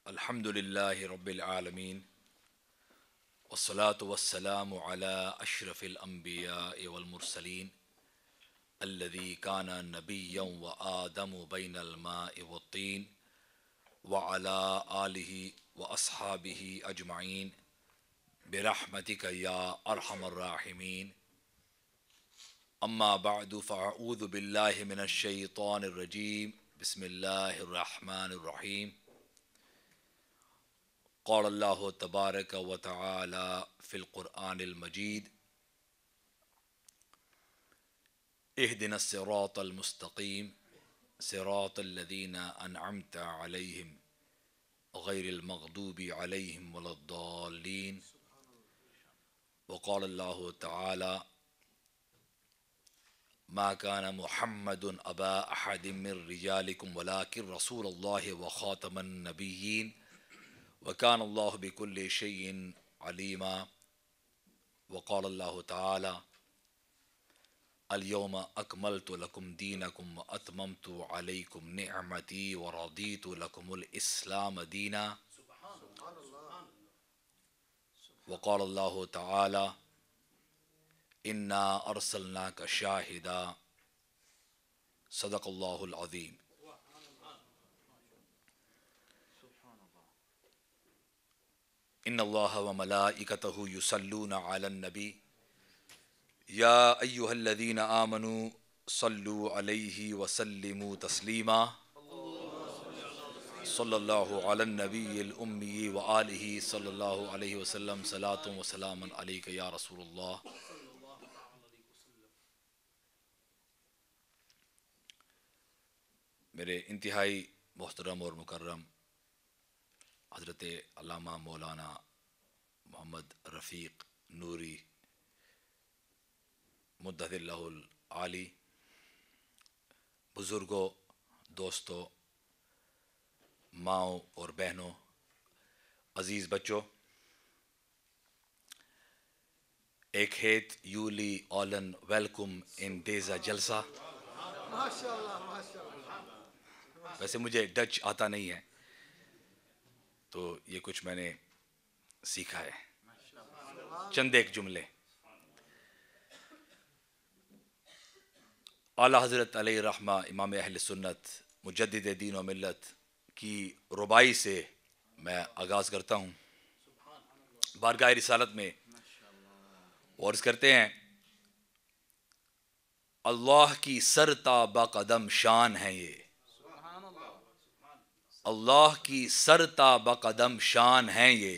अल्हम्दुलिल्लाहि रब्बिल आलमीन वस्सलातु वस्सलामु अला अशरफिल अंबिया'i वल मुरसलीन अल्लज़ी काना नबिय्यन व आदमु बैनल मा'i वत्तीन व अला आलिहि व अस्हाबिहि अजमईन बिरहमतिका या अरहमर राहिमीन। अम्मा बअदु फ़अऊज़ु बिल्लाहि मिनश शैतानिर रजीम। बिस्मिल्लाहिर रहमानिर रहीम। क़ाल अल्लाहु तबारक व तआला फ़िल क़ुरआनिल मजीद इहदिनस सिरातल मुस्तक़ीम सिरातल लज़ीना अनअमता अलैहिम गैरिल मग़दूबि अलैहिम वलद्दाल्लीन। व क़ाल अल्लाहु तआला मा काना मुहम्मदुन अबा अहदिम मिर रिजालिकुम वलाकिन रसूलुल्लाहि व ख़ातमन नबिय्यीन व काना अल्लाहु बिकुल्लि शैइन अलीमा। व क़ाल अल्लाहु तआला अल यौमा अकमलतु लकुम दीनकुम व अतममतु अलैकुम निअमती व रदीतु लकुमुल इस्लाम दीना। व क़ाल अल्लाहु तआला इन्ना अरसलनाका शाहिदा सदक़ल्लाहुल अज़ीम। इन्नल्लाह व मलाइकतहु युसल्लूना अलन नबी या अय्युहल्लज़ीना आमनू सल्लू अलैहि व सल्लिमू तस्लीमा। सल्लल्लाहु अलन नबिय्यिल उम्मी व आलिहि सल्लल्लाहु अलैहि वसल्लम सलातुन व सलामुन अलैका या रसूलल्लाह। मेरे इंतहाई मोहतरम और मुकर्रम हज़रत अल्लामा मौलाना मोहम्मद रफ़ीक नूरी मुद्ददिल्लाहुल आली, बुज़ुर्गों, दोस्तों, माओं और बहनों, अज़ीज़ बच्चों, एक हेत यूली ऑलन वेलकम इन डेज़ा जलसा। वैसे मुझे डच आता नहीं है तो ये कुछ मैंने सीखा है, चंद एक जुमले। आला हज़रत अलैहि रहमा इमाम अहले सुन्नत मुजद्दिद दीन व मिल्लत की रुबाई से मैं आगाज़ करता हूँ। बारगाह रिसालत में अर्ज़ करते हैं, अल्लाह की सरता बक़दम शान है ये, अल्लाह की सरता बक़दम शान है ये,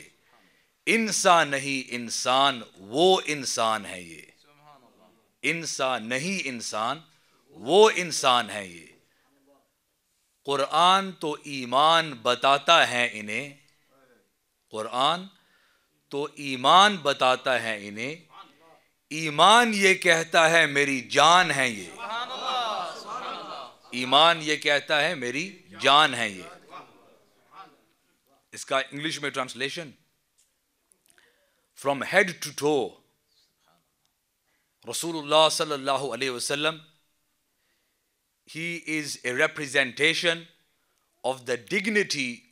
इंसान नहीं इंसान वो इंसान है ये, इंसान नहीं इंसान वो इंसान है ये। कुरान तो ईमान बताता है इन्हें, कुरान तो ईमान बताता है इन्हें, ईमान ये कहता है मेरी जान है ये, ईमान ये कहता है मेरी जान है ये। इसका इंग्लिश में translation, from head to toe रसूलुल्लाह सल्लल्लाहु अलैहि वसल्लम, he is a representation of the dignity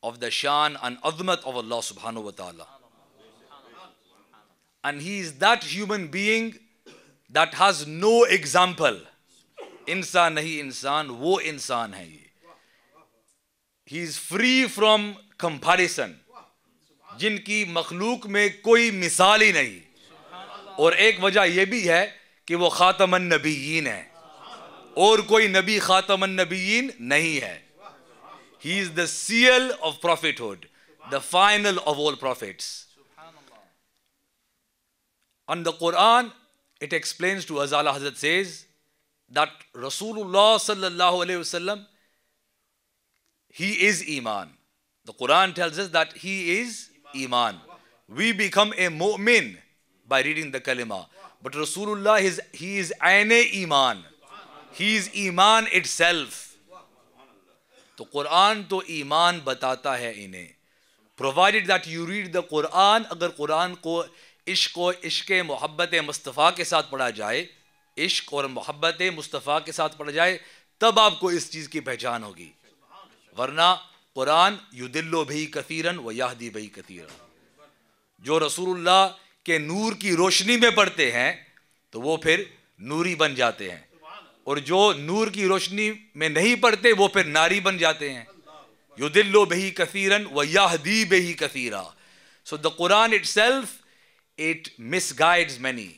of the shan and azmat of Allah subhanahu wa ta'ala, and he is that human being that has no example. इंसान नहीं इंसान वो इंसान है ये। He is free from comparison, जिनकी मखलूक में कोई मिसाल ही नहीं। और एक वजह यह भी है कि वो खातमन नबिय्यीन है और कोई नबी खातमन नबिय्यीन नहीं है। He is the seal of prophethood, the final of all prophets. On the Quran, it explains to us, Ala Hazrat says that Rasulullah sallallahu alaihi wasallam, he is Iman. The Quran tells us that he is Iman. We become a mu'min by reading the kalima. But Rasulullah, he is Aine Iman. He is Iman itself. तो कुरान तो ईमान बताता है इन्हें, provided that you read the Quran. अगर कुरान को इश्क मोहब्बत मुस्तफ़ा के साथ पढ़ा जाए, इश्क और मोहब्बत मुस्तफ़ा के साथ पढ़ा जाए, तब आपको इस चीज़ की पहचान होगी। वरना कुरान युदिल्लो भी कसीरन व याहदी भी कसीरन, जो रसूलुल्लाह के नूर की रोशनी में पढ़ते हैं तो वो फिर नूरी बन जाते हैं, और जो नूर की रोशनी में नहीं पढ़ते वो फिर नारी बन जाते हैं। युदिल्लो बिही कसीरन व याहदी बिही कसीरा। So the Quran itself it misguides many,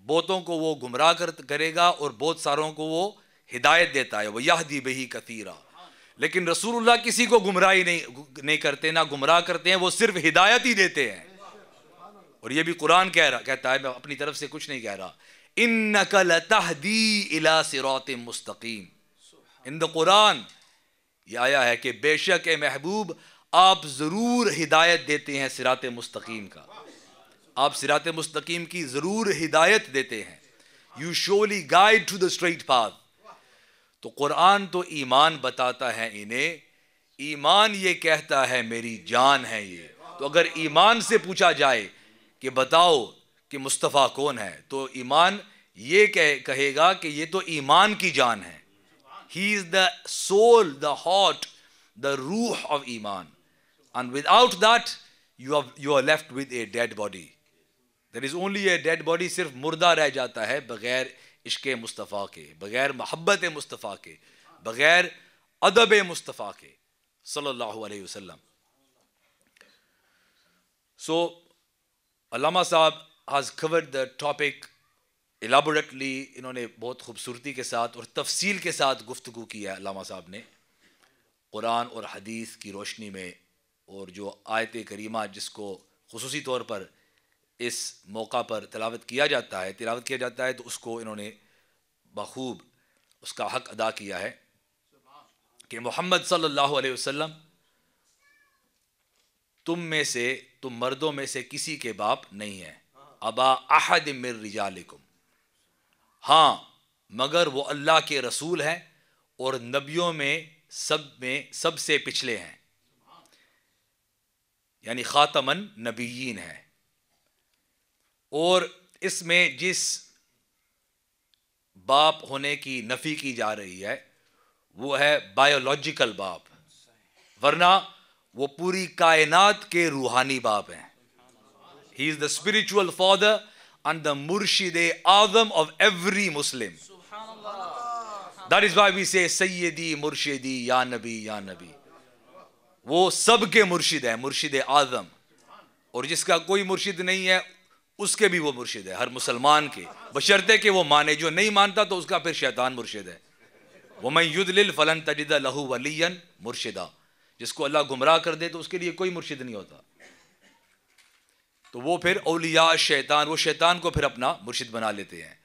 बहुतों को वो गुमराह करेगा और बहुत सारों को वो हिदायत देता है। वह याहदी बिही कसीरा। लेकिन रसूलुल्लाह किसी को गुमराही नहीं करते, ना गुमराह करते हैं, वो सिर्फ हिदायत ही देते हैं। और ये भी कुरान कहता है, मैं अपनी तरफ से कुछ नहीं कह रहा। इन्नका लतहदी इला सिरातिम मुस्तकीम। इन द कुरान ये आया है कि बेशक ए महबूब आप जरूर हिदायत देते हैं सिरात मुस्तकीम का, आप सिरात मुस्तकीम की जरूर हिदायत देते हैं। You surely guide to the straight path. तो कुरान तो ईमान बताता है इन्हें, ईमान ये कहता है मेरी जान है ये। तो अगर ईमान से पूछा जाए कि बताओ कि मुस्तफ़ा कौन है, तो ईमान ये कहेगा कि ये तो ईमान की जान है। He is the soul, the heart, the रूह ऑफ ईमान, and without that you are left with a dead body. There is only a dead body, सिर्फ मुर्दा रह जाता है बगैर इश्क़ मुस्तफ़ा के, बगैर मोहब्बत मुस्तफ़ा के, बगैर अदब मुस्तफ़ा के सल्लल्लाहु अलैहि वसल्लम। So अल्लामा साहब has covered the topic elaborately. इन्होंने बहुत खूबसूरती के साथ और तफसील के साथ गुफ्तगू की है अल्लामा साहब ने कुरान और हदीस की रोशनी में। और जो आयत करीमा जिसको खुसूसी तौर पर इस मौका पर तिलावत किया जाता है तो उसको इन्होंने बखूब उसका हक अदा किया है कि मोहम्मद सल्लल्लाहु अलैहि वसल्लम तुम मर्दों में से किसी के बाप नहीं है। अबा अहद मिर रिजालिकुम, हाँ मगर वो अल्लाह के रसूल हैं और नबियों में सबसे पिछले हैं, यानी खातमन नबीयीन है। और इसमें जिस बाप होने की नफ़ी की जा रही है वो है बायोलॉजिकल बाप, वरना वो पूरी कायनात के रूहानी बाप हैं। He is the spiritual father and the मुर्शिद आज़म of every Muslim. That is why we say सैयदी मुर्शिदी या नबी या नबी। वो सबके मुर्शिद है, मुर्शिद आज़म। और जिसका कोई मुर्शिद नहीं है उसके भी वो मुर्शिद है, हर मुसलमान के, बशर्ते कि वो माने। जो नहीं मानता तो उसका फिर शैतान मुर्शिद है। वमन युद्लिल फलन तजिद लहू वलियन मुर्शिदा। जिसको अल्लाह गुमराह कर दे तो उसके लिए कोई मुर्शिद नहीं होता। तो वो फिर औलिया शैतान, वो शैतान को फिर अपना मुर्शिद बना लेते हैं।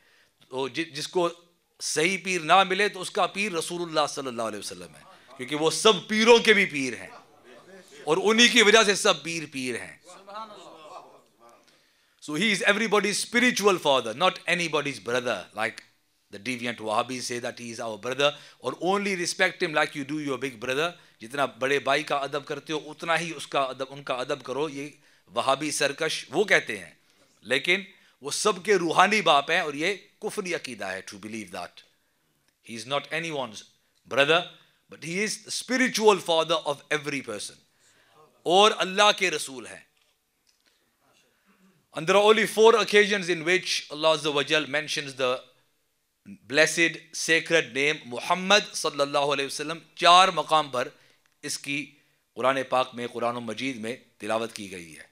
तो जिसको सही पीर ना मिले तो उसका पीर रसूलुल्लाह सल्लल्लाहु अलैहि वसल्लम है, क्योंकि वो सब पीरों के भी पीर हैं और उन्हीं की वजह से सब पीर हैं। So he is everybody's spiritual father, not anybody's brother, like the deviant Wahhabis say that he is our brother, or only respect him like you do your big brother. जितना बड़े भाई का अदब करते हो उतना ही उनका अदब करो, ये वहाबी सरकश वो कहते हैं। लेकिन वो सबके रूहानी बाप हैं और ये कुफरी अकीदा है to believe that he is not anyone's brother, but he is the spiritual father of every person. और अल्लाह के रसूल हैं। And there are only 4 occasions in which Allah Azza wa Jal mentions the blessed sacred name Muhammad sallallahu alaihi wasallam। 4 मकाम पर इसकी कुरान पाक में, कुरान मजीद में तिलावत की गई है।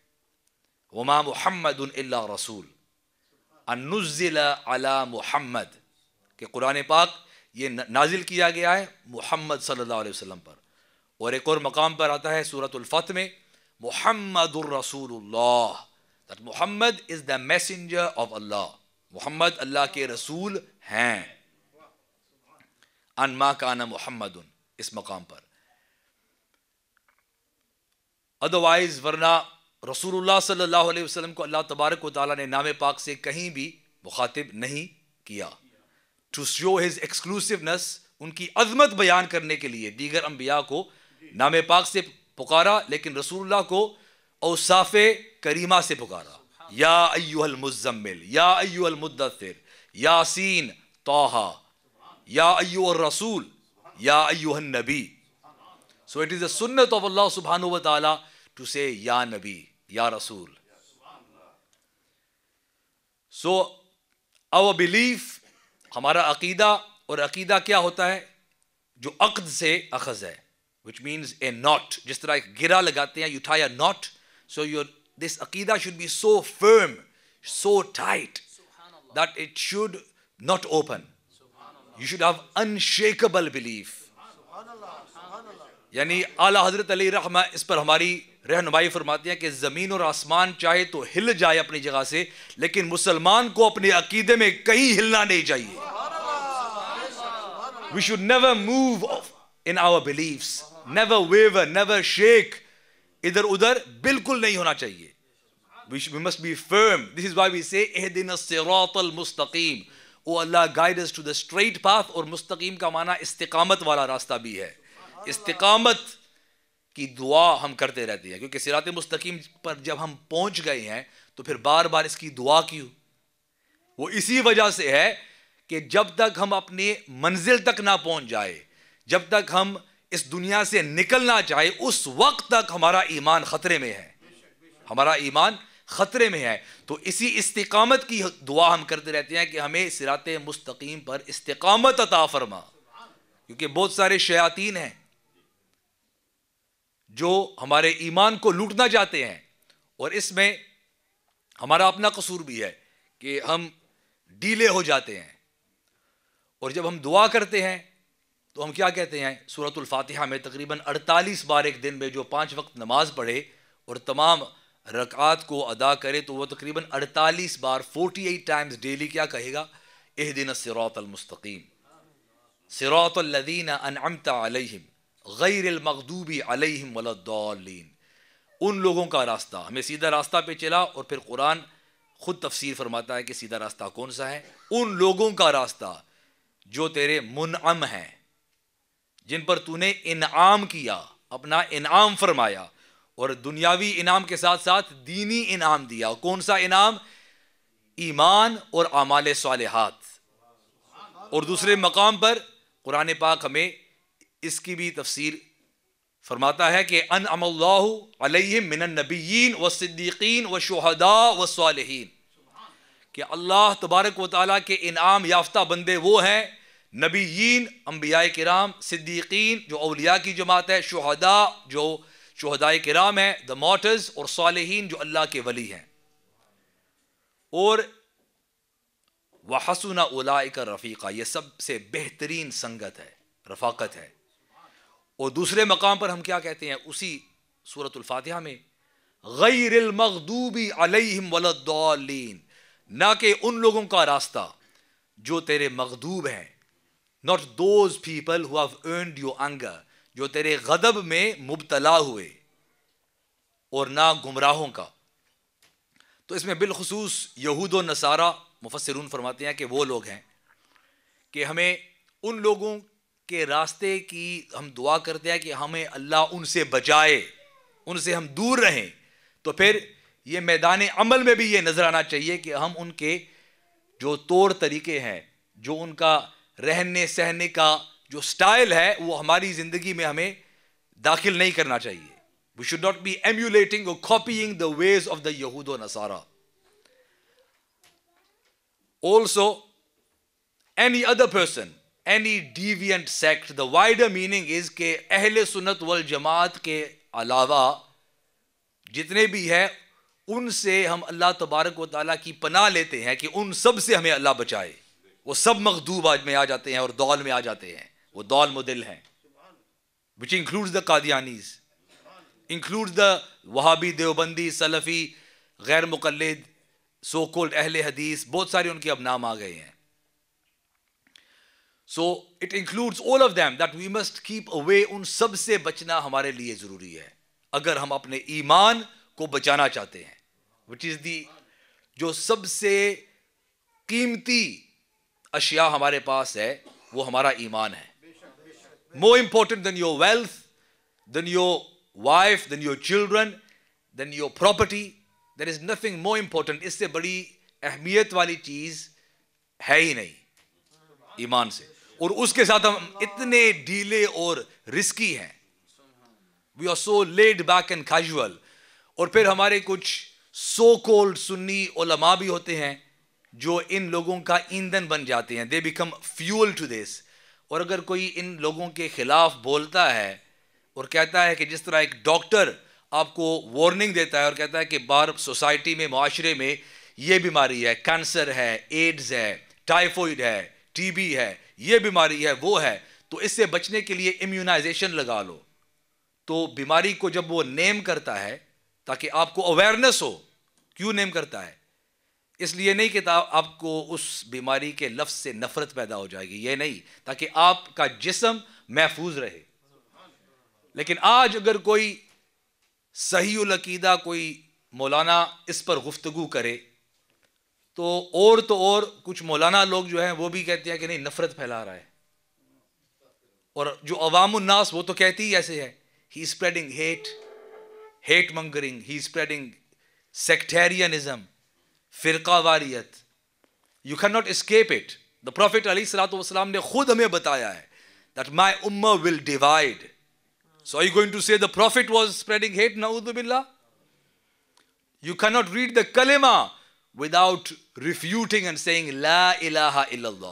वमा मुहम्मदुन इल्ला रसूल अन्नुज़्ज़िला अला मुहम्मद, कि कुरान पाक ये नाजिल किया गया है मुहम्मद सल्लल्लाहु अलैहि वसल्लम पर। और एक और मकाम पर आता है सूरतुल फतह में मुहम्मदुर रसूलुल्लाह, that Muhammad is the messenger of Allah। Muhammad अल्लाह के रसूल हैं। अनमा काना मुहम्मदुन, इस मकाम पर। अदरवाइज वरना रसूलुल्लाह सल्लल्लाहु अलैहि वसल्लम को अल्लाह तबारक व तआला ने नाम पाक से कहीं भी मुखातिब नहीं किया। टू शो हिज एक्सक्लूसिवनेस, उनकी अजमत बयान करने के लिए दीगर अंबिया को नाम पाक से पुकारा, लेकिन रसूलुल्लाह को औसाफ़े करीमा से पुकारा। या अय्युहल मुज़्ज़म्मिल, या अय्युहल मुद्दस्सिर, यासीन ताहा, या अय्युहर रसूल, या अय्युहन नबी। So it is the sunnah of Allah subhanahu wa ta'ala to say Ya Nabi, Ya Rasul. So our belief, हमारा अकीदा, और अकीदा क्या होता है? जो अक्द से अखज़ है, which means a knot. जिस तरह एक गिरा लगाते हैं, you tie a knot. So this aqidah should be so firm, so tight, that it should not open. You should have unshakable belief. यानी आला हजरत अली रहमा इस पर हमारी रहनुमाई फरमाती हैं कि ज़मीन और आसमान चाहे तो हिल जाए अपनी जगह से, लेकिन मुसलमान को अपने अकीदे में कहीं हिलना नहीं चाहिए. We should never move in our beliefs, never waver, never shake. इधर उधर बिल्कुल नहीं होना चाहिए. We must be firm. This is why we say इहदिना सिरातल Mustakim. O Allah guide us to the straight path. और मुस्तकीम का माना इस्तिकामत वाला रास्ता भी है. इस्तिकामत की दुआ हम करते रहते हैं, क्योंकि सिरात मुस्तकीम पर जब हम पहुंच गए हैं तो फिर बार बार इसकी दुआ क्यों? वो इसी वजह से है कि जब तक हम अपने मंजिल तक ना पहुंच जाए, जब तक हम इस दुनिया से निकलना चाहे, उस वक्त तक हमारा ईमान खतरे में है. हमारा ईमान खतरे में है. तो इसी इस्तिकामत की दुआ हम करते रहते हैं कि हमें सिरात मुस्तकीम पर इस्तिकामत अता फरमा. क्योंकि बहुत सारे शयातीन हैं जो हमारे ईमान को लूटना चाहते हैं, और इसमें हमारा अपना कसूर भी है कि हम डीले हो जाते हैं. और जब हम दुआ करते हैं तो हम क्या कहते हैं? सूरतुल फातिहा में तकरीबन 48 बार एक दिन में जो 5 वक्त नमाज पढ़े और तमाम रकात को अदा करे, तो वो तकरीबन 48 बार 48 टाइम्स डेली क्या कहेगा? इहदिना सिरातल मुस्तकीम सिरातल लज़ीना अनअमता अलैहिम गैरिल मग़दूबी अलैहिम वलद्दाल्लीन. उन लोगों का रास्ता, हमें सीधा रास्ता पे चला. और फिर कुरान खुद तफसीर फरमाता है कि सीधा रास्ता कौन सा है? उन लोगों का रास्ता जो तेरे मुनअम हैं, जिन पर तूने इनाम किया, अपना इनाम फरमाया, और दुनियावी इनाम के साथ साथ दीनी इनाम दिया. कौन सा इनाम? ईमान और आमाल सालिहात. और दूसरे मकाम पर कुरान पाक हमें इसकी भी तफसीर फरमाता है कि अनअमल्लाहु अलैहिम मिनन नबिय्यीन व सिद्दीकीन व शुहदा व सालिहीन, कि अल्लाह तबारक व तआला के इनाम याफ्ता बंदे वो हैं, नबीयीन अंबियाए किराम, सिद्दीकीन जो औलिया की जमात है, शुहदा जो शुहदाए किराम है, द मार्टर्स, और सालिहीन जो अल्लाह के वली हैं. और वहसुना उलाइका रफ़ीक़ा, ये सबसे बेहतरीन संगत है, रफ़ाकत है. और दूसरे मकाम पर हम क्या कहते हैं उसी सूरतुल फातिहा में? गैरिल मग़दूबी अलैहिम वलद्दाल्लीन, ना कि उन लोगों का रास्ता जो तेरे मग़दूब हैं, not those people who have earned your anger, जो तेरे गदब में मुब्तला हुए, और ना गुमराहों का. तो इसमें बिलखुसूस यहूद और नसारा मुफस्सिरून फरमाते हैं कि वो लोग हैं कि हमें उन लोगों के रास्ते की हम दुआ करते हैं कि हमें अल्लाह उनसे बचाए, उनसे हम दूर रहें. तो फिर ये मैदान अमल में भी ये नजर आना चाहिए कि हम उनके जो तौर तरीके हैं, जो उनका रहने सहने का जो स्टाइल है, वो हमारी जिंदगी में हमें दाखिल नहीं करना चाहिए. We should not be emulating or copying the ways of the Yahud or Nasara. Also, any other person, any deviant sect, the wider meaning is कि अहले सुन्नत वल जमात के अलावा जितने भी हैं, उनसे हम अल्लाह तबारक व तआला की पनाह लेते हैं कि उन सब से हमें अल्लाह बचाए. वो सब मखदूब आज में आ जाते हैं और दौल में आ जाते हैं. वो दौल मुदिल हैं, which includes the Qadianis, includes the Wahhabi, Deobandi, Salafi, गैर मुकल्लिद, so called अहले हदीस, बहुत सारे उनके अब नाम आ गए हैं. So it includes all of them, that we must keep away. उन सब से बचना हमारे लिए जरूरी है अगर हम अपने ईमान को बचाना चाहते हैं, which is the जो सबसे कीमती अशिया हमारे पास है, वो हमारा ईमान है. More important than your wealth, than your wife, than your children, than your property. There is nothing more important. इससे बड़ी अहमियत वाली चीज है ही नहीं ईमान से. और उसके साथ हम इतने ढीले और रिस्की हैं we are so laid back and casual. और फिर हमारे कुछ सो कोल्ड सुन्नी उलमा भी होते हैं जो इन लोगों का ईंधन बन जाते हैं, they become fuel to this. और अगर कोई इन लोगों के खिलाफ बोलता है और कहता है कि जिस तरह एक डॉक्टर आपको वार्निंग देता है और कहता है कि बाहर सोसाइटी में, माशरे में ये बीमारी है, कैंसर है, एड्स है, टाइफॉइड है, टीबी है, ये बीमारी है, वो है, तो इससे बचने के लिए इम्यूनाइजेशन लगा लो। तो बीमारी को जब वो नेम करता है ताकि आपको अवेयरनेस हो, क्यों नेम करता है? इसलिए नहीं कि आपको उस बीमारी के लफ्ज से नफरत पैदा हो जाएगी, ये नहीं, ताकि आपका जिस्म महफूज रहे। लेकिन आज अगर कोई सही उल अकीदा कोई मौलाना इस पर गुफ्तगू करे तो और कुछ मौलाना लोग जो हैं वो भी कहते हैं कि नहीं, नफरत फैला रहा है। और जो अवामुन नास वो तो कहती ही ऐसे है, he is spreading hate mongering, he is spreading sectarianism, फिरकावारियत। You can not escape it. The prophet अलैहिस्सलातु वस्सलाम ने खुद हमें बताया है दैट माय उम्मा will divide. So are you going to say the Prophet was spreading hate? Na'udhu billah. You cannot read the kalima without refuting and saying La ilaha illallah.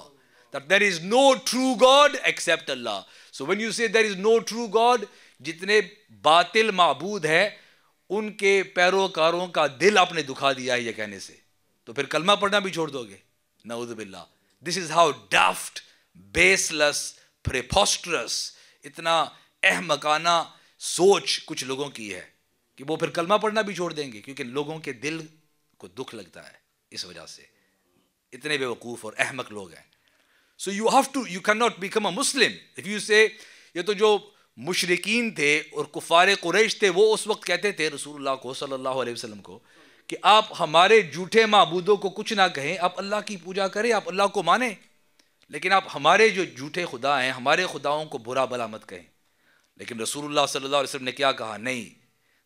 That there is no true God except Allah. So when you say there is no true God, जितने बातिल माबूद है उनके पैरोकारों का दिल आपने दुखा दिया है ये कहने से, तो फिर कलमा पढ़ना भी छोड़ दोगे। नऊज़ु बिल्लाह। This is how daft, baseless, preposterous, इतना अहमकाना सोच कुछ लोगों की है कि वो फिर कलमा पढ़ना भी छोड़ देंगे, क्योंकि लोगों के दिल को दुख लगता है इस वजह से। इतने बेवकूफ़ और अहमक लोग हैं। So you have to, you can not become a Muslim if you say. ये तो जो मुशरिकीन थे और कुफार कुरैश थे वो उस वक्त कहते थे रसूलुल्लाह को सल्लल्लाहु अलैहि वसल्लम को कि आप हमारे झूठे माबूदों को कुछ ना कहें, आप अल्लाह की पूजा करें, आप अल्लाह को माने, लेकिन आप हमारे जो झूठे खुदा हैं, हमारे खुदाओं को बुरा भला मत कहें। लेकिन रसूलुल्लाह सल्लल्लाहु अलैहि वसल्लम ने क्या कहा? नहीं,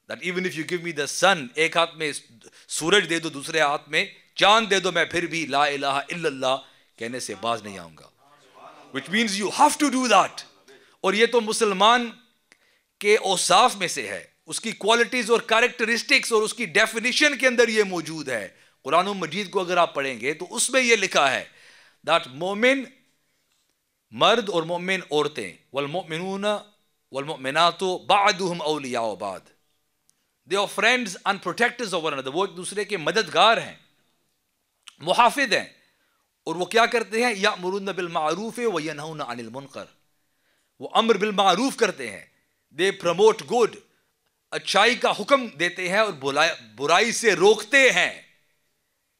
that even if you give me the sun, एक हाथ में सूरज दे दो, दूसरे हाथ में चांद दे दो, मैं फिर भी ला इलाहा इल्लल्लाह कहने से बाज नहीं आऊंगा। Which means you have to do that. और ये तो मुसलमान के औसाफ में से है, उसकी क्वालिटीज और कैरेक्टरिस्टिक्स और उसकी डेफिनेशन के अंदर ये मौजूद है। कुरान मजीद को अगर आप पढ़ेंगे तो उसमें ये लिखा है दैट मोमिन मर्द और मोमिन औरतें, वल मोमिनूना वल मोमिनातु बादुहुम औलियाउ बाद, they are friends and protectors of one another. वो एक दूसरे के मददगार हैं, मुहाफिज हैं। और वो क्या करते हैं? यामुरुन बिल मारूफ व यनहून अनिल मुनकर। वो अम्र बिल मारूफ करते हैं, दे प्रमोट गुड, अच्छाई का हुक्म देते हैं और बुराई से रोकते हैं।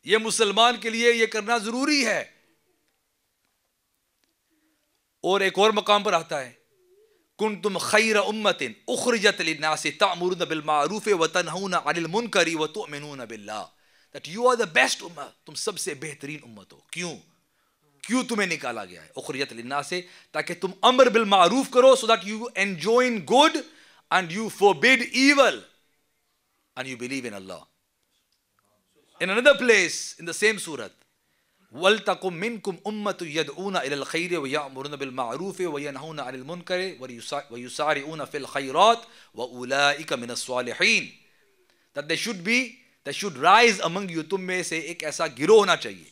ये मुसलमान के लिए ये करना जरूरी है। और एक और मकाम पर आता है कुंतुम खैरा उम्मतिन उखरिजत लिन्नासि तामुरुन बिल मारूफ व तनहून अनिल मुनकरी व तुमिनून बिल्लाह, that you are the best उम्मा, तुम सबसे बेहतरीन उम्मत हो। क्यों तुम्हें निकाला गया है उखरिजत लिन्नासि? ताकि तुम अम्र बिल मारूफ करो, so that you enjoy good and you forbid evil and you believe in Allah. In another place in the same surah, وَلْتَقُمْ مِنْكُمْ أُمَّةٌ يَدْعُونَ إِلَى الْخَيْرِ وَيَأْمُرُونَ بِالْمَعْرُوفِ وَيَنْهَوْنَ عَنِ الْمُنْكَرِ وَيُسَارِعُونَ فِي الْخَيْرَاتِ وَأُولَٰئِكَ مِنَ الصَّالِحِينَ। That they should rise among you, तुम में से एक ऐसा गिरोह होना चाहिए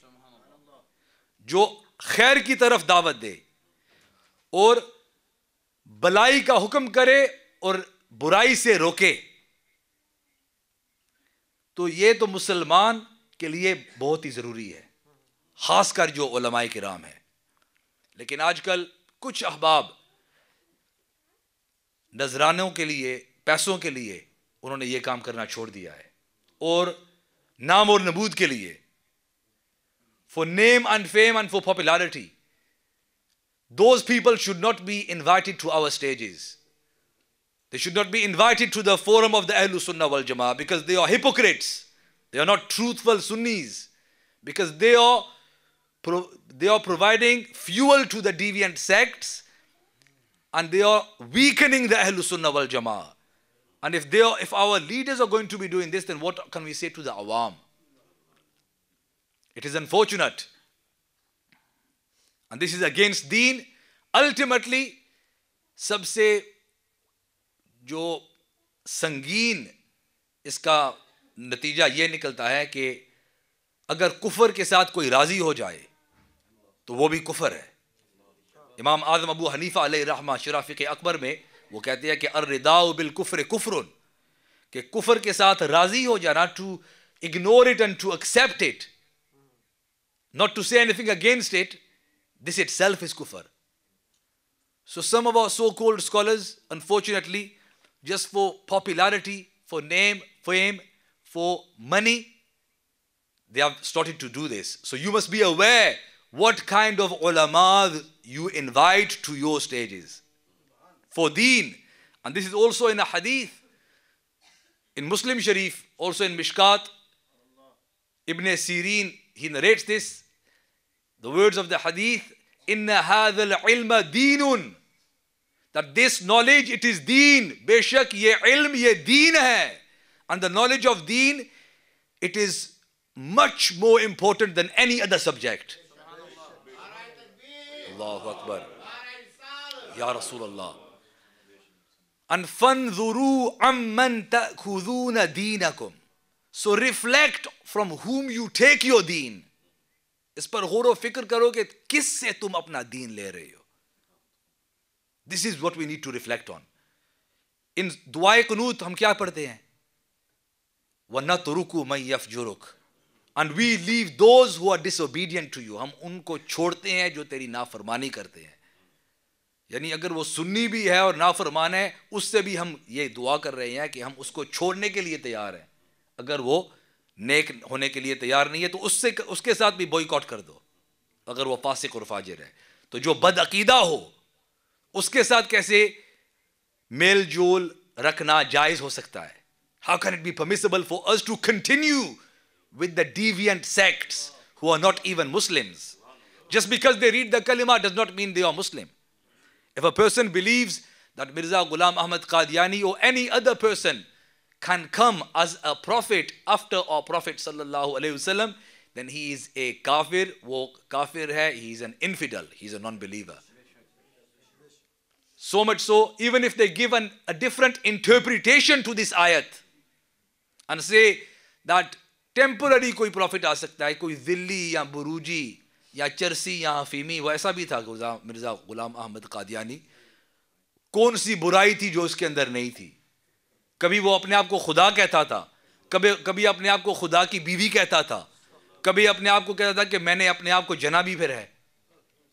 जो खैर की तरफ दावत दे और भलाई का हुक्म करे और बुराई से रोके। तो ये तो मुसलमान के लिए बहुत ही जरूरी है, खासकर जो उलमाए किराम है। लेकिन आजकल कुछ अहबाब नजरानों के लिए, पैसों के लिए उन्होंने ये काम करना छोड़ दिया है, और नाम और नबूद के लिए, for name and fame and for popularity. Those people should not be invited to our stages. They should not be invited to the forum of the Ahlus Sunnah wal Jama'ah, because they are hypocrites. They are not truthful Sunnis, because they are providing fuel to the deviant sects, and they are weakening the Ahlus Sunnah wal Jama'ah. And if our leaders are going to be doing this, then what can we say to the awam? It is unfortunate. And this is against deen. Ultimately, सबसे जो संगीन इसका नतीजा ये निकलता है कि अगर कुफर के साथ कोई राजी हो जाए तो वो भी कुफर है। इमाम आज़म अबू हनीफा अलैहि रहमा शराफ़िक़ अकबर में वो कहते हैं कि अर्रिदाउ बिल कुफ्र कुफ्रुन, कि कुफर के साथ राजी हो जाना, to ignore it and to accept it, not to say anything against it, this itself is kufr. So some of our so-called scholars, unfortunately, just for popularity, for name, fame, for money, they have started to do this. So you must be aware what kind of ulama you invite to your stages for deen. And this is also in a hadith, in Muslim Sharif, also in Mishkat. Ibn Sirin, he narrates this, the words of the hadith, inna hadha al-ilma deenun, that this knowledge, it is deen. Beshak ye ilm, ye deen hai. And the knowledge of deen, it is much more important than any other subject. Allahu Akbar. Ya Rasulullah. And fanzuru amman ta'khuduna deenakum. So reflect from whom you take your deen. इस पर गौर व फिक्र करो कि किससे तुम अपना दीन ले रहे हो. This is what we need to reflect on. In दुआए कुनूत हम क्या पढ़ते हैं? वनतरुकु मन यफजुरुक, and we leave those who are disobedient to you. हम उनको छोड़ते हैं जो तेरी नाफरमानी करते हैं. यानी अगर वो सुन्नी भी है और नाफरमान है, उससे भी हम ये दुआ कर रहे हैं कि हम उसको छोड़ने के लिए तैयार हैं. अगर वो नेक होने के लिए तैयार नहीं है तो उसके साथ भी बॉयकॉट कर दो, अगर वो फासिक और फाजिर है. तो जो बदअकीदा हो उसके साथ कैसे मेल जोल रखना जायज हो सकता है? How can it be permissible for us to continue with the deviant sects who are not even Muslims? Just because they read the kalima does not mean they are Muslim. If a person believes that Mirza Ghulam Ahmad Qadiani or any other person can come as a prophet after our Prophet sallallahu alaihi wasallam, then he is a kafir. वो kafir है, he is an infidel, he is a non-believer. So much so, even if they give a different interpretation to this ayat and say that temporary कोई prophet आ सकता है, कोई दिल्ली या बुरूजी या चरसी या हफीमी, वो ऐसा भी था मिर्जा गुलाम अहमद कादियानी. कौन सी बुराई थी जो उसके अंदर नहीं थी? कभी वो अपने आप को खुदा कहता था, कभी अपने आप को खुदा की बीवी कहता था, कभी अपने आप को कहता था कि मैंने अपने आप को जनाबी फिर है.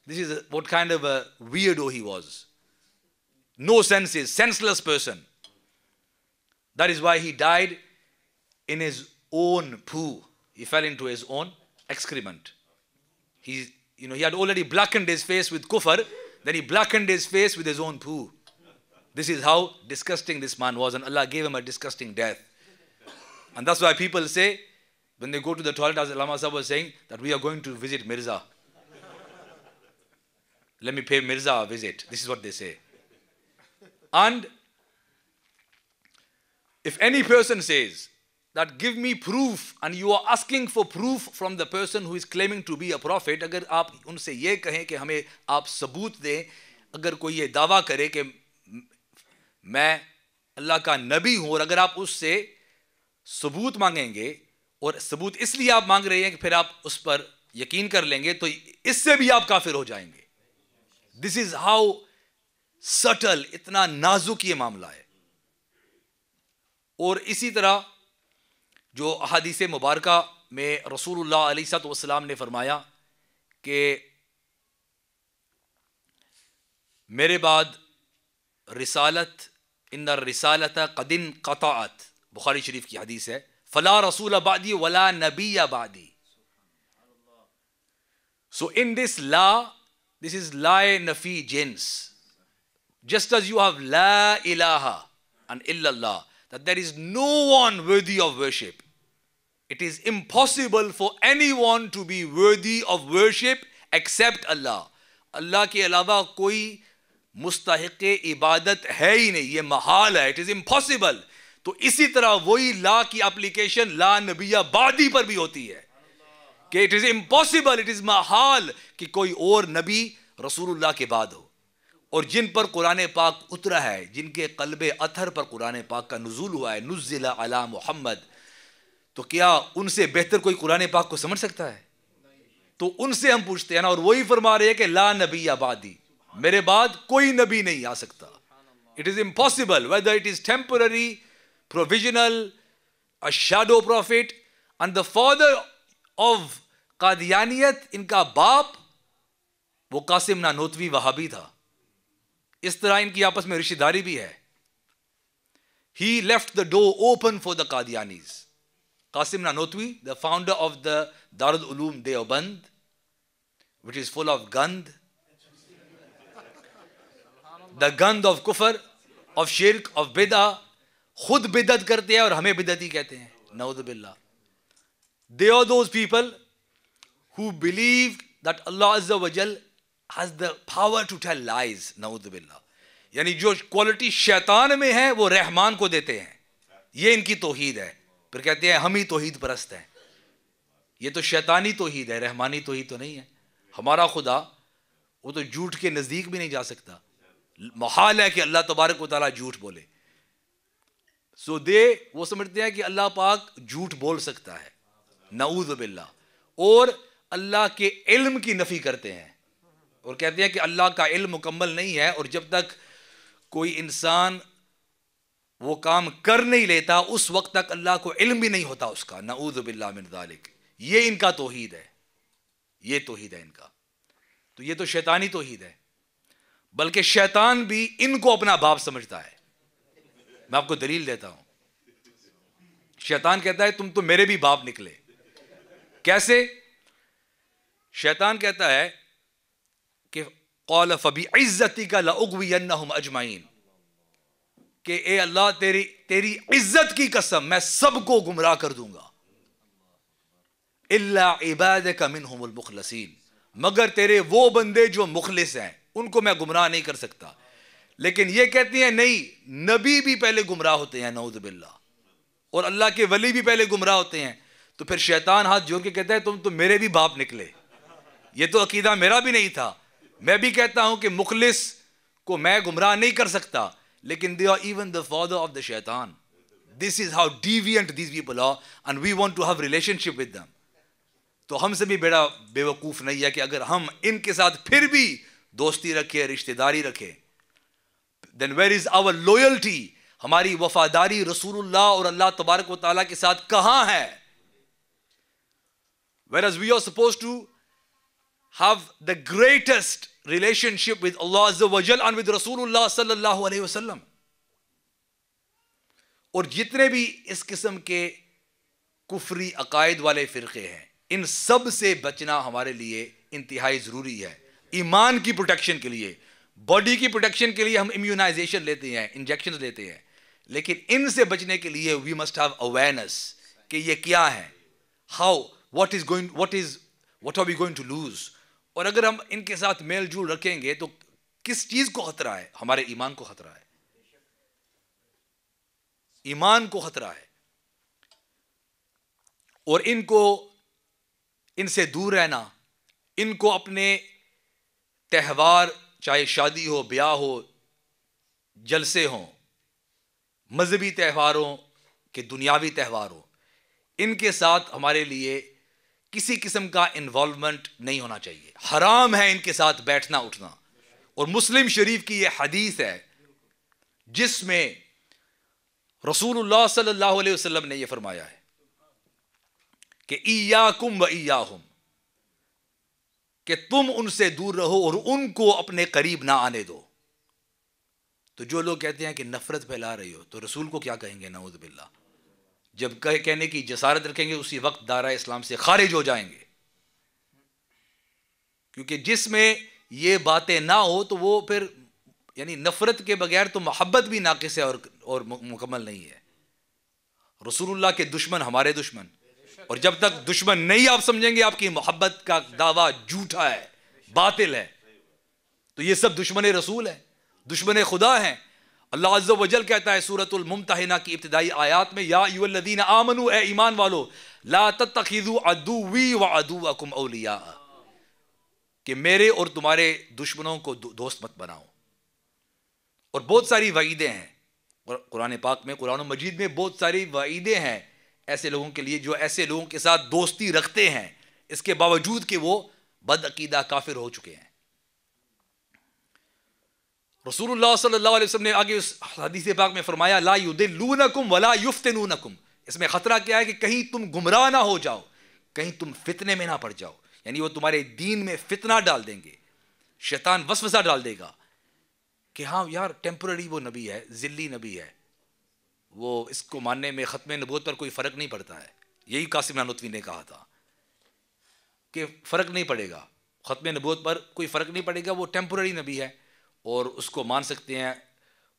This is what kind of a weirdo he was. No senses, senseless person. That is why he died in his own poo. He fell into his own excrement. He had already blackened his face with kufr, then he blackened his face with his own poo. This is how disgusting this man was, and Allah gave him a disgusting death. And that's why people say, when they go to the toilet, as Allama Sahib was saying, that we are going to visit Mirza. Let me pay Mirza a visit. This is what they say. And if any person says that give me proof, and you are asking for proof from the person who is claiming to be a prophet, अगर आप उनसे ये कहें कि हमें आप सबूत दें, अगर कोई ये दावा करे कि मैं अल्लाह का नबी हूं, और अगर आप उससे सबूत मांगेंगे और सबूत इसलिए आप मांग रहे हैं कि फिर आप उस पर यकीन कर लेंगे, तो इससे भी आप काफिर हो जाएंगे. दिस इज हाउ सटल, इतना नाजुक ये मामला है. और इसी तरह जो अहादीस मुबारका में रसूलुल्लाह अलैहिस्सलातु वस्सलाम ने फरमाया कि मेरे बाद रिसालत, इन्ना रिसालत कदिन क़ताअत, बुखारी शरीफ की हदीस है, फला रसूल बादी वला नबिया बादी. So in this law, this is la nafi jins. Just as you have la ilaha and illallah, that there is no one worthy of worship. It is impossible for anyone to be worthy of worship except Allah. Allah के अलावा कोई मुस्तहिक़ इबादत है ही नहीं, ये महाल है, it is impossible. तो इसी तरह वही ला की एप्लीकेशन ला नबिया बादी पर भी होती है कि it is impossible, it is Mahal कि कोई और नबी रसूलुल्लाह के बाद हो. और जिन पर कुरान पाक उतरा है, जिनके कल्बे अथर पर कुरान पाक का नुज़ूल हुआ है, नुज़्ज़िला अला मुहम्मद, तो क्या उनसे बेहतर कोई कुरान पाक को समझ सकता है? तो उनसे हम पूछते हैं ना, और वही फरमा रहे हैं कि ला नबी आबादी, मेरे बाद कोई नबी नहीं आ सकता। It is impossible, whether it is temporary, provisional, a shadow prophet. And the father of कादियानियत, इनका बाप वो कासिम नानोतवी वहाबी था। इस तरह इनकी आपस में रिश्तेदारी भी है। He left the door open for the Qadianis. Qasim Nanotwi, the founder of the Darul Uloom Deoband, which is full of gand, the gand of kufr, of shirk, of bid'ah, khud bid'at करते हैं और हमें बिदअती कहते हैं, नाउज़ु बिल्लाह। They are those people who believe that Allah Azza wa Jal has the power to tell lies, नाउज़ु बिल्लाह। यानी जो quality शैतान में है वो रहमान को देते हैं, ये इनकी तौहीद है। फिर कहते हैं हम ही तौहीद परस्त हैं। ये तो शैतानी तौहीद है, रहमानी तौहीद तो नहीं है। हमारा खुदा वो तो झूठ के नज़दीक भी नहीं जा सकता। मुहाल है कि अल्लाह तबारक व तआला झूठ बोले। सो वो समझते हैं कि अल्लाह पाक झूठ बोल सकता है, नऊज़ु बिल्लाह। और अल्लाह के इल्म की नफ़ी करते हैं और कहते हैं कि अल्लाह का इल्म मुकम्मल नहीं है, और जब तक कोई इंसान वो काम कर नहीं लेता उस वक्त तक अल्लाह को इल्म भी नहीं होता उसका, नऊज़ु बिल्लाह मिन ज़ालिक। ये इनका तौहीद है, ये तौहीद है इनका। तो ये तो शैतानी तौहीद है, बल्कि शैतान भी इनको अपना बाप समझता है। मैं आपको दलील देता हूं। शैतान कहता है तुम तो मेरे भी बाप निकले। कैसे? शैतान कहता है कि क़ाल फ़बिइज़्ज़तिका लअग़वियन्नहुम अजमईन, कि ए अल्लाह तेरी इज्जत की कसम मैं सबको गुमराह कर दूंगा, इल्ला इबादका मिनहुमुल मुख़लसीन, मगर तेरे वो बंदे जो मुखलिस हैं उनको मैं गुमराह नहीं कर सकता। लेकिन ये कहती हैं नहीं, नबी भी पहले गुमराह होते हैं, नऊज़ु बिल्लाह, और अल्लाह के वली भी पहले गुमराह होते हैं। तो फिर शैतान हाथ जोड़ के कहता है तुम तो मेरे भी बाप निकले। ये तो अकीदा मेरा भी नहीं था। मैं भी कहता हूं कि मुखलिस को मैं गुमराह नहीं कर सकता, लेकिन they are even the father of the शैतान। This is how deviant these people are and we want to have relationship with them. तो हमसे भी बड़ा बेवकूफ नहीं है कि अगर हम इनके साथ फिर भी दोस्ती रखें, रिश्तेदारी रखें, then where is our loyalty, हमारी वफादारी रसूलुल्लाह और अल्लाह तबारक व तआला के साथ कहां है? Whereas we are supposed to have the greatest relationship with Allah Azza wa Jal and with Rasulullah sallallahu alaihi wasallam. और जितने भी इस किस्म के कुफरी अकायद वाले फिरके हैं, इन सब से बचना हमारे लिए इंतहाई ज़रूरी है। ईमान की प्रोटेक्शन के लिए, बॉडी की प्रोटेक्शन के लिए हम इम्यूनाइजेशन लेते हैं, इंजेक्शन लेते हैं, लेकिन इनसे बचने के लिए वी मस्ट हैव अवेयरनेस कि ये क्या है, what are we going to lose। और अगर हम इनके साथ मेल जोल रखेंगे तो किस चीज को खतरा है? हमारे ईमान को खतरा है, ईमान को खतरा है। और इनसे दूर रहना, इनको अपने त्यौहार, चाहे शादी हो, ब्याह हो, जलसे हो, मजहबी त्यौहारों के दुनियावी त्यौहार हो, इनके साथ हमारे लिए किसी किस्म का इन्वॉल्वमेंट नहीं होना चाहिए। हराम है इनके साथ बैठना उठना। और मुस्लिम शरीफ की यह हदीस है जिसमें रसूलुल्लाह सल्लल्लाहु अलैहि वसल्लम ने यह फरमाया है कि इय्याकुम व इय्याहुम, कि तुम उनसे दूर रहो और उनको अपने करीब ना आने दो। तो जो लोग कहते हैं कि नफरत फैला रही हो, तो रसूल को क्या कहेंगे? नऊज़ु बिल्लाह। जब कहने की जसारत रखेंगे उसी वक्त दायरा इस्लाम से खारिज हो जाएंगे। क्योंकि जिसमें ये बातें ना हो तो वो फिर यानी नफरत के बगैर तो मोहब्बत भी नाकिस है और मुकम्मल नहीं है। रसूलुल्लाह के दुश्मन हमारे दुश्मन, और जब तक दुश्मन नहीं आप समझेंगे आपकी मोहब्बत का दावा झूठा है, बातिल है, तो ये सब दुश्मन रसूल है, दुश्मन खुदा है। अल्लाह अज़्ज़ा व जल कहता है सूरतुल मुम्तहिना की इब्तिदाई आयात में, या अय्युहल्लज़ीना आमनू, ए ईमान वालो, ला तत्तखिज़ू अदुव्वी व अदुव्वकुम औलिया, कि मेरे और तुम्हारे दुश्मनों को दोस्त मत बनाओ। और बहुत सारी वईदें हैं कुरान पाक में, कुरान मजीद में बहुत सारी वईदें हैं ऐसे लोगों के लिए जो ऐसे लोगों के साथ दोस्ती रखते हैं इसके बावजूद कि वो बदअकीदा काफिर हो चुके हैं। रसूलुल्लाह सल्लल्लाहु अलैहि वसल्लम ने आगे उस हदीस पाक में फरमाया, ला युदिल्लूनकुम वला युफ्तिनूनकुम। इसमें खतरा क्या है कि कहीं तुम गुमराह ना हो जाओ, कहीं तुम फितने में ना पड़ जाओ, यानी वो तुम्हारे दीन में फितना डाल देंगे, शैतान वसवसा डाल देगा कि हाँ यार टेम्पररी वो नबी है, जिल्ली नबी है, वो इसको मानने में ख़त्म नबूवत पर कोई फ़र्क नहीं पड़ता है। यही कासिम नानोतवी ने कहा था कि फ़र्क नहीं पड़ेगा, ख़त्म नबूवत पर कोई फ़र्क नहीं पड़ेगा, वो टेम्पररी नबी है और उसको मान सकते हैं।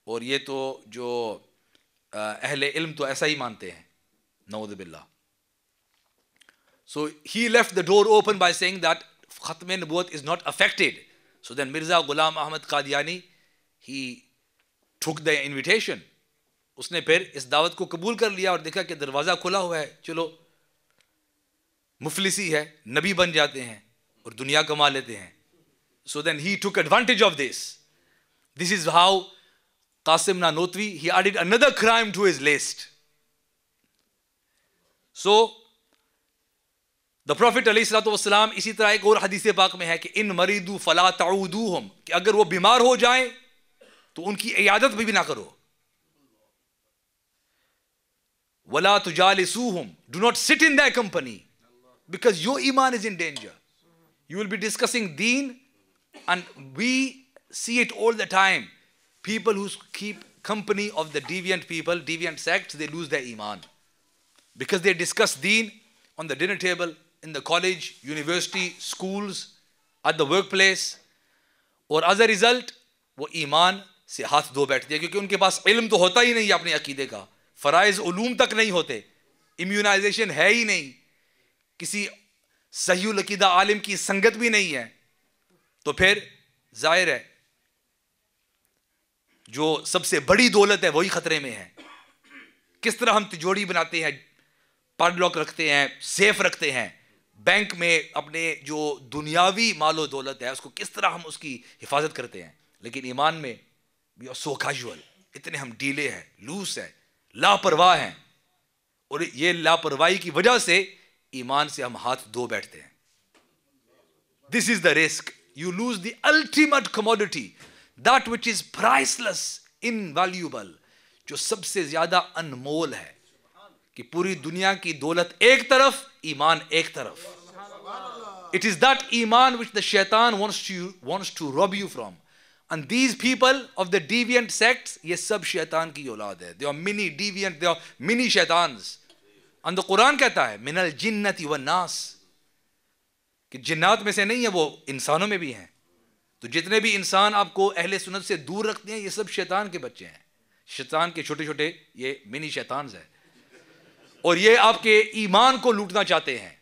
और ये तो जो अहले इल्म तो ऐसा ही मानते हैं, नऊज़ु बिल्लाह। So he left the door open by saying that Khatm Nubuwwat is not affected. So then Mirza Ghulam Ahmad Qadiani, he took the invitation. उसने फिर इस दावत को कबूल कर लिया और देखा कि दरवाज़ा खुला हुआ है, चलो मुफलिसी है, नबी बन जाते हैं और दुनिया कमा लेते हैं। So then he took advantage of this. This is how Qasim Nanotwi, he added another crime to his list. So The Prophet ﷺ इसी तरह एक और हदीस पाक में है कि इन मरीदू फला ताऊदूहुम, कि अगर वो बीमार हो जाएं तो उनकी इयादत भी ना करो। वला तुजालिसूहुम, do not sit in their company because your iman is in danger. You will be discussing deen, and we see it all the time. People who keep company of the deviant people, deviant sects, they lose their iman because they discuss deen on the dinner table, in the college, university, schools, at the workplace, और as a result वो ईमान से हाथ धो बैठते हैं क्योंकि उनके पास इल्म तो होता ही नहीं अपने अकीदे का, फ़राइज़ उलूम तक नहीं होते, इम्यूनाइजेशन है ही नहीं, किसी सही अकीदा आलिम की संगत भी नहीं है, तो फिर जाहिर है जो सबसे बड़ी दौलत है वही खतरे में है। किस तरह हम तिजोरी बनाते हैं, पाडलॉक रखते हैं, सेफ रखते हैं, बैंक में अपने जो दुनियावी मालो दौलत है उसको किस तरह हम उसकी हिफाजत करते हैं, लेकिन ईमान में वी आर सो कैजुअल, इतने हम डीले हैं, लूस है, लापरवाह हैं, और ये लापरवाही की वजह से ईमान से हम हाथ धो बैठते हैं। This is the risk, you lose the ultimate commodity, that which is priceless, invaluable, जो सबसे ज्यादा अनमोल है, कि पूरी दुनिया की दौलत एक तरफ, ईमान एक तरफ। It is that Iman which the shaitan wants to rob you from. And these people of the deviant sects, ये सब शैतान की औलाद है। They are mini deviant, they are mini shaitans. And the Quran कहता है मिनल जिन्नति व नास, कि जिन्नात में से नहीं है, वो इंसानों में भी हैं। तो जितने भी इंसान आपको अहले सुन्नत से दूर रखते हैं ये सब शैतान के बच्चे हैं, शैतान के छोटे छोटे ये मिनी शैतान हैं, और ये आपके ईमान को लूटना चाहते हैं।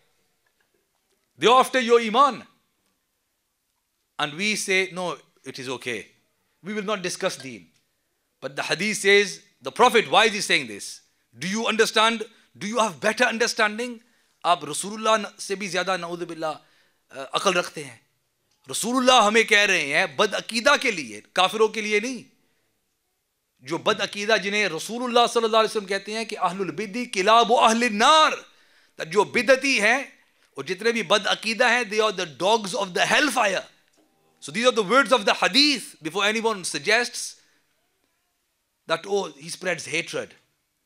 They are after your iman, and we say no, it is okay, we will not discuss deen. But the hadith says, the Prophet, why is he saying this? Do you understand? Do you have better understanding? आप रसूलुल्लाह से भी ज्यादा नऊज़ु बिल्लाह अकल रखते हैं। रसूलुल्लाह हमें कह रहे हैं बदअकीदा के लिए, काफिरों के लिए नहीं। जो बदअकीदा, जिन्हें रसूलुल्लाह सल्लल्लाहु अलैहि वसल्लम कहते हैं कि अहलुल बिदी किलाबु अहलिन नार, जो बिदती हैं और जितने भी बदअकीदा हैं, they are the dogs of the hellfire. So these are the words of the hadith. Before anyone suggests that, oh, he spreads hatred,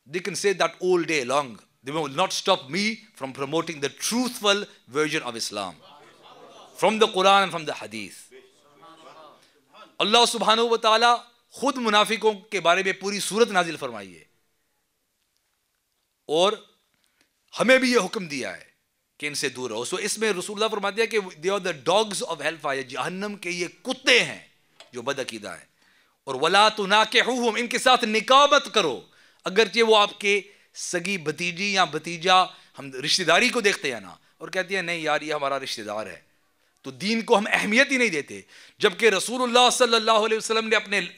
they can say that all day long. They will not stop me from promoting the truthful version of Islam from the Quran and from the hadith. Allah subhanahu wa ta'ala खुद मुनाफिकों के बारे में पूरी सूरत नाजिल फरमाई है और हमें भी ये हुक्म दिया है कि इनसे दूर रहो। सो इसमें रसूलुल्लाह फरमा दिया कि they are the dogs of hell fire, जहन्नम के ये कुत्ते हैं जो बदअकीदा है। और वला तुनाकिहुहुम, इनके साथ निकाह मत करो, अगरचे वो आपके सगी भतीजी या भतीजा, हम रिश्तेदारी को देखते हैं ना और कहती है नहीं यार ये हमारा रिश्तेदार है, तो दीन को हम अहमियत ही नहीं देते। जबकि रसूलुल्लाह सल्लल्लाहु अलैहि वसल्लम ने अपने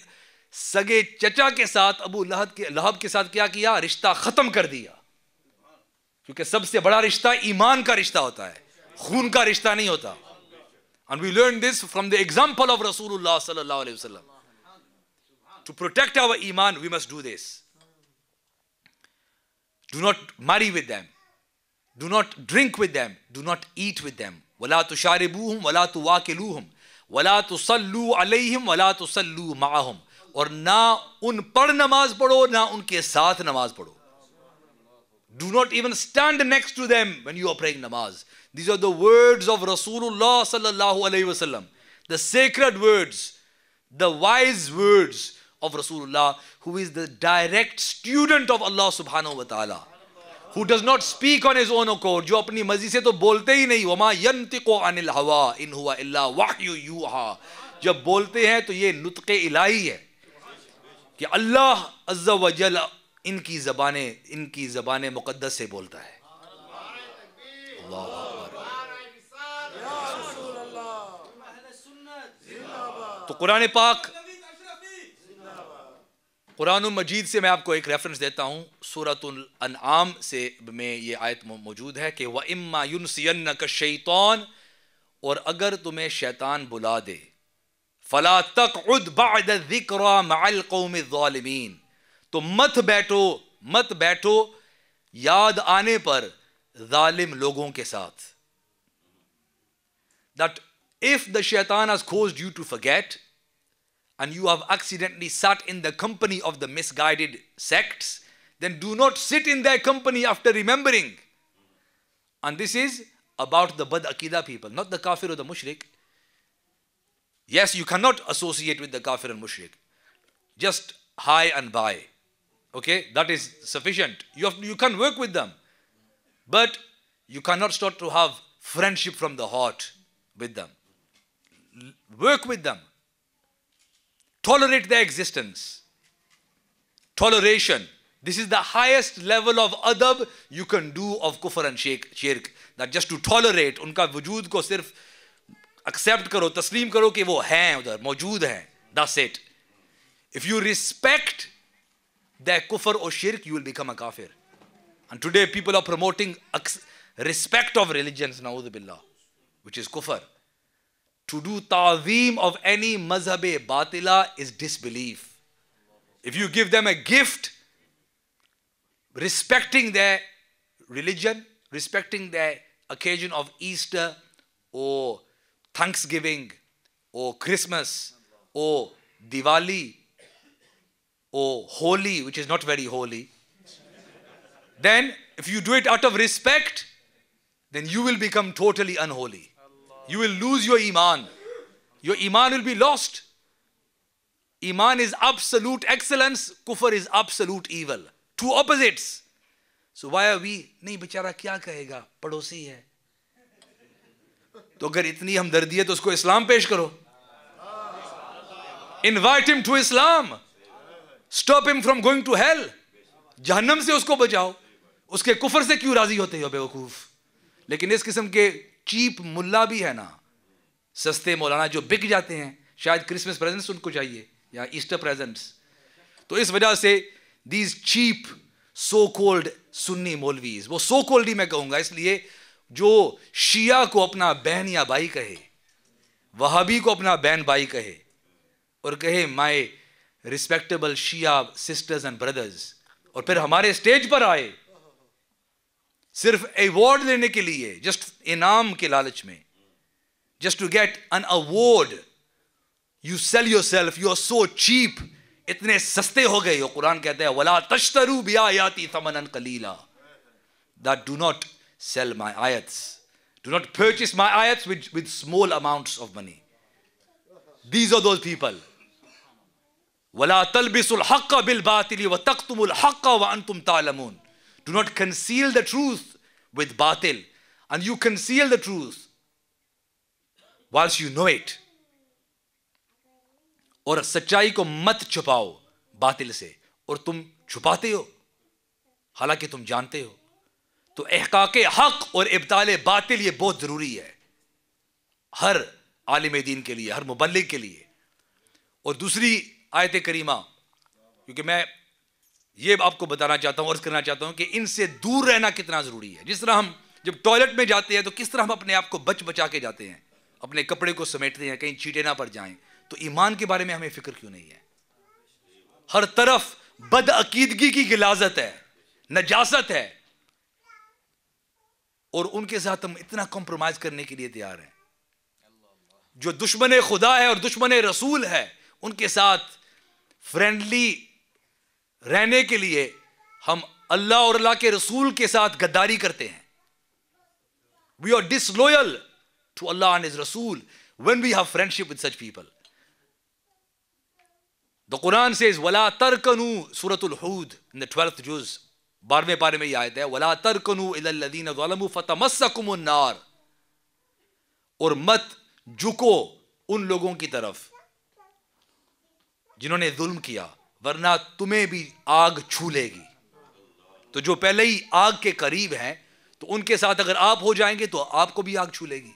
सगे चचा के साथ अबू लहब के साथ क्या किया? रिश्ता खत्म कर दिया, क्योंकि सबसे बड़ा रिश्ता ईमान का रिश्ता होता है, खून का रिश्ता नहीं होता। And we learn this from the example of Rasulullah sallallahu alaihi wasallam. to protect our iman, we must do this. Do not marry with them. Do not drink with them. Do not eat with them. وَلَا تُشَارِبُوهُمْ وَلَا تُوَاكِلُوهُمْ وَلَا تُصَلُّوا عَلَيْهِمْ وَلَا تُصَلُّوا مَعَهُمْ. और ना उन पर नमाज पढ़ो, ना उनके साथ नमाज पढ़ो. Do not even stand next to them when you are praying namaz. These are the words of Rasulullah sallallahu alayhi wasallam. The sacred words, the wise words of Rasulullah, who is the direct student of Allah subhanahu wa ta'ala, who does not speak on his own accord, जो अपनी मर्जी से तो बोलते ही नहीं. वमा यंतिक़ु अनिल हवा इन हुवा इल्ला वह्यु यूहा. जब बोलते हैं तो ये नुत्क़े इलाही है कि अल्लाह अज़्ज़ा व जल इनकी ज़बाने मुक़द्दस से बोलता है. तो कुरान पाक, कुरान मजीद से मैं आपको एक रेफरेंस देता हूँ. सूरतुल अनआम से में ये आयत मौजूद है कि व इम्मा युनसियन्नक शैतान, और अगर तुम्हें शैतान बुला दे, फला तक़उद बअद ज़िक्रा मअल क़ौमि ज़ालिमीन, तो मत बैठो याद आने पर जालिम लोगों के साथ. That if the shaitan has caused you to forget and you have accidentally sat in the company of the misguided sects, then do not sit in their company after remembering. And this is about the Bad Aqidah people, not the kafir or the mushrik. Yes, you cannot associate with the kafir and mushrik. Just hi and bye. Okay, that is sufficient. You can work with them, but you cannot start to have friendship from the heart with them. Work with them. Tolerate their existence. Toleration. This is the highest level of adab you can do of kufr and shirk. That just to tolerate, उनका वजूद को सिर्फ accept करो, तस्लीम करो कि वो हैं उधर, मौजूद हैं. That's it. If you respect their kufr or shirk, you will become a kafir. And today people are promoting respect of religions, na'udhu billah, which is kufr. To do ta'zeem of any mazhab-e batila is disbelief. If you give them a gift, respecting their religion, respecting their occasion of Easter or Thanksgiving or Christmas or Diwali or Holi, which is not very holy, then if you do it out of respect, then you will become totally unholy. You will lose your iman. Your iman will be lost. Iman is absolute excellence. Kufr is absolute evil. Two opposites. So why are we, नहीं बेचारा क्या कहेगा, पड़ोसी है. तो अगर इतनी हमदर्दी है तो उसको इस्लाम पेश करो. Invite him to Islam. Stop him from going to hell. जहन्नम से उसको बचाओ. उसके कुफर से क्यों राजी होते हो बेवकूफ. लेकिन इस किस्म के चीप मुल्ला भी है ना, सस्ते मौलाना जो बिक जाते हैं, शायद क्रिसमस प्रेजेंट्स उनको चाहिए या ईस्टर प्रेजेंट्स. तो इस वजह से these cheap so called Sunni मौलवीज, वो so called ही मैं कहूँगा, इसलिए जो शिया को अपना बहन या भाई कहे, वहाबी को अपना बहन भाई कहे और कहे my respectable Shia sisters and brothers, और फिर हमारे स्टेज पर आए सिर्फ अवार्ड लेने के लिए, जस्ट इनाम के लालच में, just to get an award, you sell yourself, you are so cheap, इतने सस्ते हो गए हो. कुरान कहता है वला तश्तरू बिआयाती थमनन कलीला, that do not sell my ayats, do not purchase my ayats with small amounts of money. These are those people. وَلَا تَلْبِسُوا الْحَقَّ بِالْبَاطِلِ وَتَقْتُمُوا الْحَقَّ وَأَنْتُمْ تَعْلَمُونَ. Do not conceal the truth with batil, and you conceal the truth whilst you know it. और सच्चाई को मत छुपाओ बातिल से, और तुम छुपाते हो हालांकि तुम जानते हो. तो इहकाके हक और इब्ताले बातिल ये बहुत जरूरी है हर आलिम दीन के लिए, हर मुबल्लिग के लिए. और दूसरी आयत करीमा, क्योंकि मैं ये आपको बताना चाहता हूँ, अर्ज करना चाहता हूँ कि इनसे दूर रहना कितना जरूरी है. जिस तरह हम जब टॉयलेट में जाते हैं तो किस तरह हम अपने आप को बचा के जाते हैं, अपने कपड़े को समेटते हैं कहीं चीटे ना पड़ जाएं, तो ईमान के बारे में हमें फिक्र क्यों नहीं है. हर तरफ बदअकीदगी की गिलाजत है, नजासत है, और उनके साथ हम इतना कॉम्प्रोमाइज करने के लिए तैयार हैं। जो दुश्मन खुदा है और दुश्मन रसूल है, उनके साथ फ्रेंडली रहने के लिए हम अल्लाह और अल्लाह के रसूल के साथ गद्दारी करते हैं। We are disloyal to Allah and his रसूल when we have friendship with such people. The Quran says वला तरकनू, सूरतुल हूद इन द 12th जुज़ 12वें पारे में यह आयत है, वला तरकनू इलल लदीना ज़लमू फतमस्सकुमुन नार, और मत झुको उन लोगों की तरफ जिन्होंने जुल्म किया, वरना तुम्हें भी आग छू लेगी। तो जो पहले ही आग के करीब हैं, तो उनके साथ अगर आप हो जाएंगे तो आपको भी आग छू लेगी।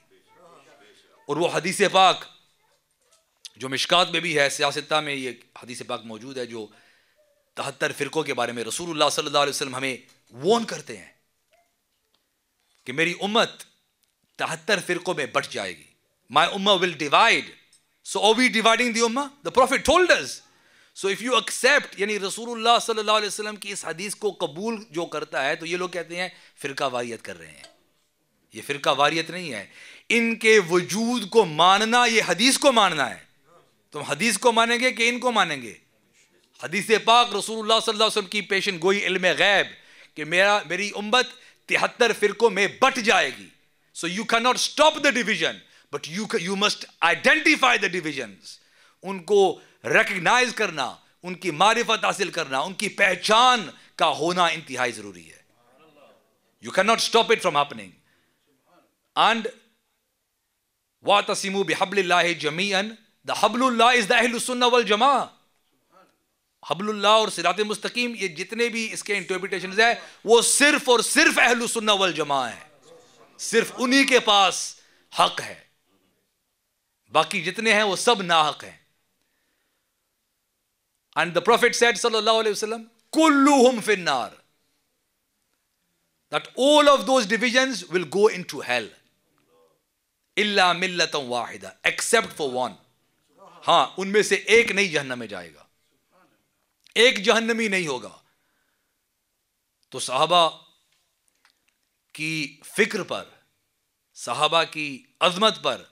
और वो हदीस पाक जो मिशकात में भी है, सियासता में ये हदीस पाक मौजूद है, जो 73 फिरकों के बारे में रसूलुल्लाह सल्लल्लाहु अलैहि वसल्लम हमें वॉर्न करते हैं कि मेरी उम्मत 73 फिरकों में बट जाएगी। My ummah will divide. So are we dividing the ummah? The Prophet told us. So if you accept, यानी रसूलुल्लाह सल्लल्लाहु अलैहि वसल्लम की इस हदीस को कबूल जो करता है, तो ये लोग कहते हैं फिरका वारियत कर रहे हैं। ये फिरका वारियत नहीं है, इनके वजूद को मानना, ये हदीस को मानना है। तुम हदीस को मानेंगे कि इनको मानेंगे? हदीस पाक रसूलुल्लाह सल्लल्लाहु अलैहि वसल्लम की पेशन गोई इल्म गैब कि मेरी उम्मत 73 फिरकों में बट जाएगी। So you cannot stop the division, but you must identify the divisions. उनको recognize करना, उनकी मारिफत हासिल करना, उनकी पहचान का होना इंतहाई जरूरी है। You cannot stop it from happening. And wa'tasimu bihablillahi jami'an, the hablullah is the ahlus sunnah wal jama'ah. हबलुल्लाह और सिरात मुस्तकीम, ये जितने भी इसके इंटरप्रिटेशंस है, वो सिर्फ और सिर्फ अहलुस सुन्नह वल जमाअह है। सिर्फ उन्हीं के पास हक है, बाकी जितने हैं वो सब नाहक हैं। एंड द प्रॉफिट सेड सल्लल्लाहु अलैहि वसल्लम, कुल्लुहुम फिन्नार, that all of those divisions will go into hell इल्ला मिल्लतन वाहिदा, एक्सेप्ट फॉर वन। हां, उनमें से एक नहीं जहन्नम में जाएगा, एक जहन्नमी नहीं होगा। तो सहाबा की फिक्र पर, सहाबा की अजमत पर,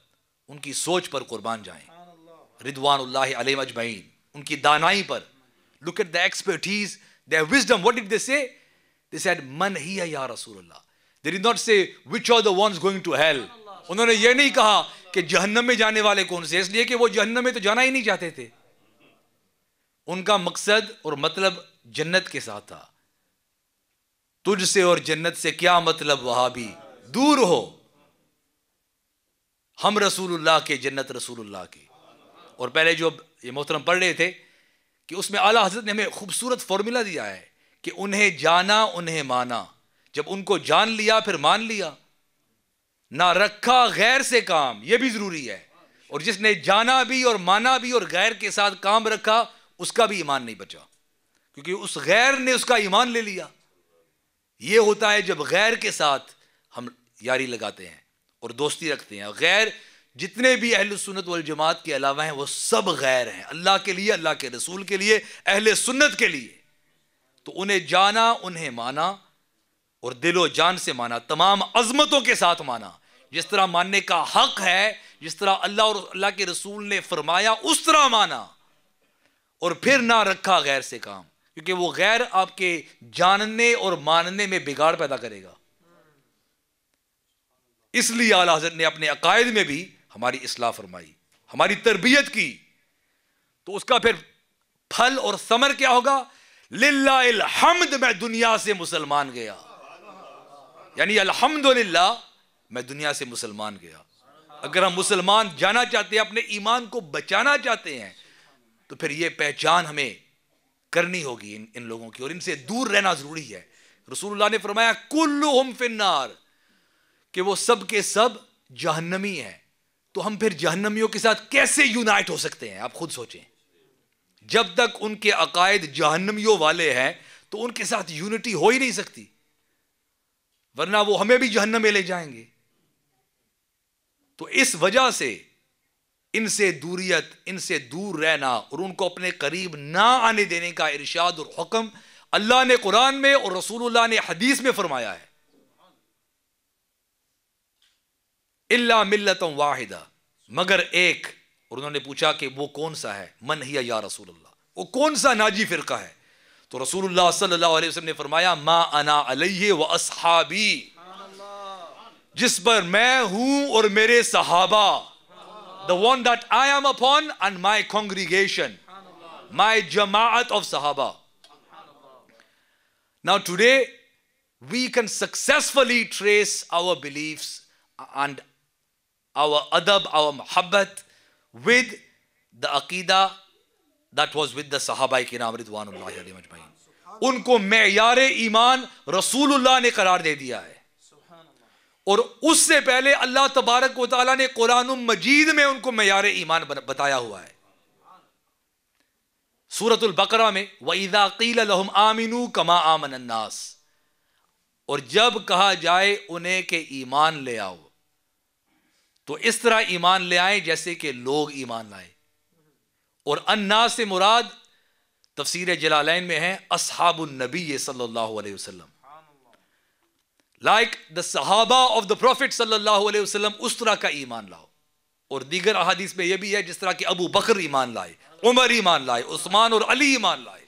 उनकी सोच पर कुर्बान जाएं, रिदवानुल्लाहि अलैहिम अजमईन, उनकी दानाई पर। Look at the expertise, their wisdom. What did they say? They said मन हिया या रसूलुल्लाह। They did not say which are the ones going to hell. उन्होंने ये नहीं कहा कि जहन्नम में जाने वाले कौन से, इसलिए कि वो जहन्नम में तो जाना ही नहीं चाहते थे। उनका मकसद और मतलब जन्नत के साथ था। तुझसे और जन्नत से क्या मतलब, वहां भी दूर हो, हम रसूलुल्लाह के, जन्नत रसूलुल्लाह की। और पहले जो ये मोहतरम पढ़ रहे थे कि उसमें आला हजरत ने हमें खूबसूरत फॉर्मूला दिया है कि उन्हें जाना, उन्हें माना। जब उनको जान लिया फिर मान लिया। ना रखा गैर से काम, यह भी जरूरी है। और जिसने जाना भी और माना भी और गैर के साथ काम रखा, उसका भी ईमान नहीं बचा, क्योंकि उस गैर ने उसका ईमान ले लिया। यह होता है जब गैर के साथ हम यारी लगाते हैं और दोस्ती रखते हैं। गैर जितने भी अहले सुन्नत वल जमात के अलावा हैं, वो सब गैर हैं, अल्लाह के लिए, अल्लाह के रसूल के लिए, अहले सुन्नत के लिए। तो उन्हें जाना, उन्हें माना, और दिलो जान से माना, तमाम अजमतों के साथ माना। जिस तरह मानने का हक है, जिस तरह अल्लाह और अल्लाह के रसूल ने फरमाया, उस तरह माना। और फिर ना रखा गैर से काम, क्योंकि वो गैर आपके जानने और मानने में बिगाड़ पैदा करेगा। इसलिए आला हज़रत ने अपने अकायद में भी हमारी इस्लाह फरमाई, हमारी तरबियत की। तो उसका फिर फल और समर क्या होगा? लिल्लाहिल हम्द, मैं दुनिया से मुसलमान गया। यानी अल्हम्दुलिल्लाह, मैं दुनिया से मुसलमान गया। अगर हम मुसलमान जाना चाहते हैं, अपने ईमान को बचाना चाहते हैं, तो फिर ये पहचान हमें करनी होगी इन लोगों की, और इनसे दूर रहना जरूरी है। रसूलुल्लाह ने फरमाया कुल्लुहुम फिन्नार, कि वो सब के सब जहन्नमी हैं। तो हम फिर जहन्नमियों के साथ कैसे यूनाइट हो सकते हैं? आप खुद सोचें। जब तक उनके अकायद जहन्नमियों वाले हैं, तो उनके साथ यूनिटी हो ही नहीं सकती, वरना वो हमें भी जहन्नम में ले जाएंगे। तो इस वजह से इनसे दूरियत, इनसे दूर रहना और उनको अपने करीब ना आने देने का इरशाद और हुक्म अल्लाह ने कुरान में और रसूलुल्लाह ने हदीस में फरमाया है। इल्ला मिल्लतम वाहिदा, मगर एक। और उन्होंने पूछा कि वो कौन सा है? मन हिया या रसूलुल्लाह, वो कौन सा नाजी फिरका है? तो रसूलुल्लाह सल्लल्लाहु अलैहि वसल्लम ने फरमाया मा अना अलैहि व अस्हाबी, जिस पर मैं हूं और मेरे सहाबा, the one that I am upon and my congregation, my jama'at of sahaba. Now today we can successfully trace our beliefs and our adab, our muhabbat with the aqidah that was with the sahaba kiram ridwanullahi alayhim ajmain. उनको मेयारे ईमान रसूलुल्लाह ने करार दे दिया है, और उससे पहले अल्लाह तबारक व तआला ने कुरान मजीद में उनको मेयारे ईमान बताया हुआ है। सूरतुल बकरा में वइज़ा क़ील लहुम आमिनू कमा आमन अन्नास, और जब कहा जाए उन्हें कि ईमान ले आओ तो इस तरह ईमान ले आए जैसे कि लोग ईमान लाए। और अन्नास से मुराद तफसीर जलालैन में है अस्हाबुन नबी सल्लल्लाहु अलैहि वसल्लम, लाइक द सहाबा ऑफ द प्रॉफिट सल्लल्लाहु अलैहि वसल्लम, उस तरह का ईमान लाओ। और दीगर अहादीस में यह भी है जिस तरह के अबू बकर ईमान लाए, उमर ईमान लाए, उस्मान और अली ईमान लाए,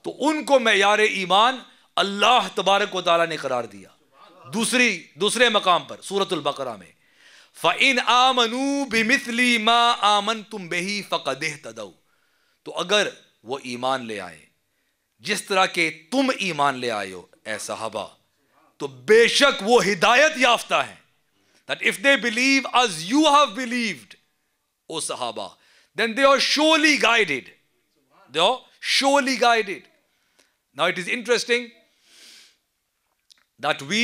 तो उनको मेयारे ईमान अल्लाह तबारक व तआला ने करार दिया। दूसरे मकाम पर सूरतुल बकरा में फ़इन आमनू बिमिथली मा आमनतुम बिही फ़क़द इह्तदौ, तो अगर वो ईमान ले आए जिस तरह के तुम ईमान ले आए हो ए सहाबा, तो बेशक वो हिदायत याफ्ता है। That if they believe as you have believed, O Sahaba, then they are surely guided. They are surely guided. Now it is interesting that we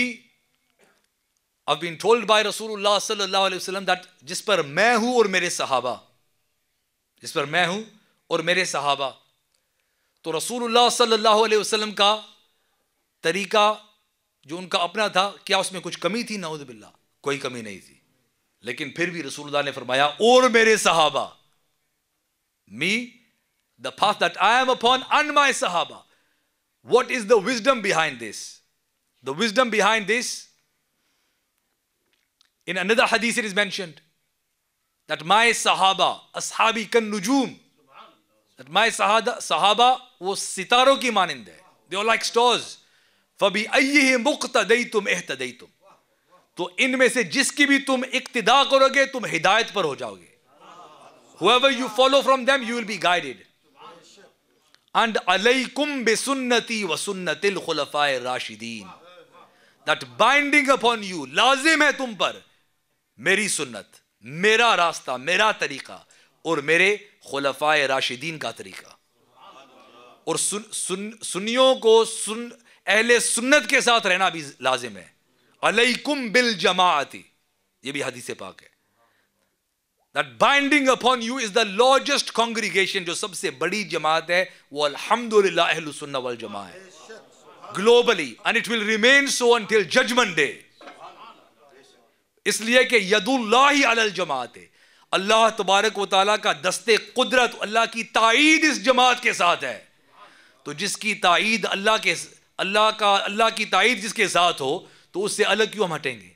have been told by Rasulullah sallallahu alaihi wasallam that जिस पर मैं हूं और मेरे सहाबा, जिस पर मैं हूं और मेरे सहाबा, तो रसूलुल्लाह सल्लल्लाहु अलैहि वसल्लम का तरीका जो उनका अपना था, क्या उसमें कुछ कमी थी? नऊज़ बिल्लाह, कोई कमी नहीं थी। लेकिन फिर भी रसूलुल्लाह ने फरमाया और मेरे सहाबा, me the path that I am upon and my sahaba. What is the wisdom behind this? The wisdom behind this, in another hadith it is mentioned that my sahaba ashabi kan nujum, that my sahaba वो सितारों की मानिंद है, they are like stars, फबी अय्यिहि मुक़्तदैतुम इह्तदैतुम, तो इनमें से जिसकी भी तुम इक्तिदा करोगे तुम हिदायत पर हो जाओगे। whoever you follow from them you will be guided. and अलैकुम बिसुन्नती व सुन्नतिल खुलफाए राशिदीन, that binding upon you, लाजिम है तुम पर मेरी सुन्नत, मेरा रास्ता, मेरा तरीका और मेरे खुलफाए राशिदीन का तरीका। और सुन्नियों को अहले सुन्नत के साथ रहना भी लाजिम है। अलैकुम बिल जमाअती, ये भी हदीस पाक है। That binding upon you is the largest congregation, जो सबसे बड़ी जमात है वो अल्हम्दुलिल्लाह अहलुस सुन्ना वल जमा है globally, and it will remain so until judgment day. इसलिए कि यदुल्लाहि अलल जमात है, अल्लाह तबारक व तआला का दस्ते कुदरत, अल्लाह की ताईद इस जमात के साथ है। तो जिसकी ताईद अल्लाह की ताईद जिसके साथ हो तो उससे अलग क्यों हम हटेंगे?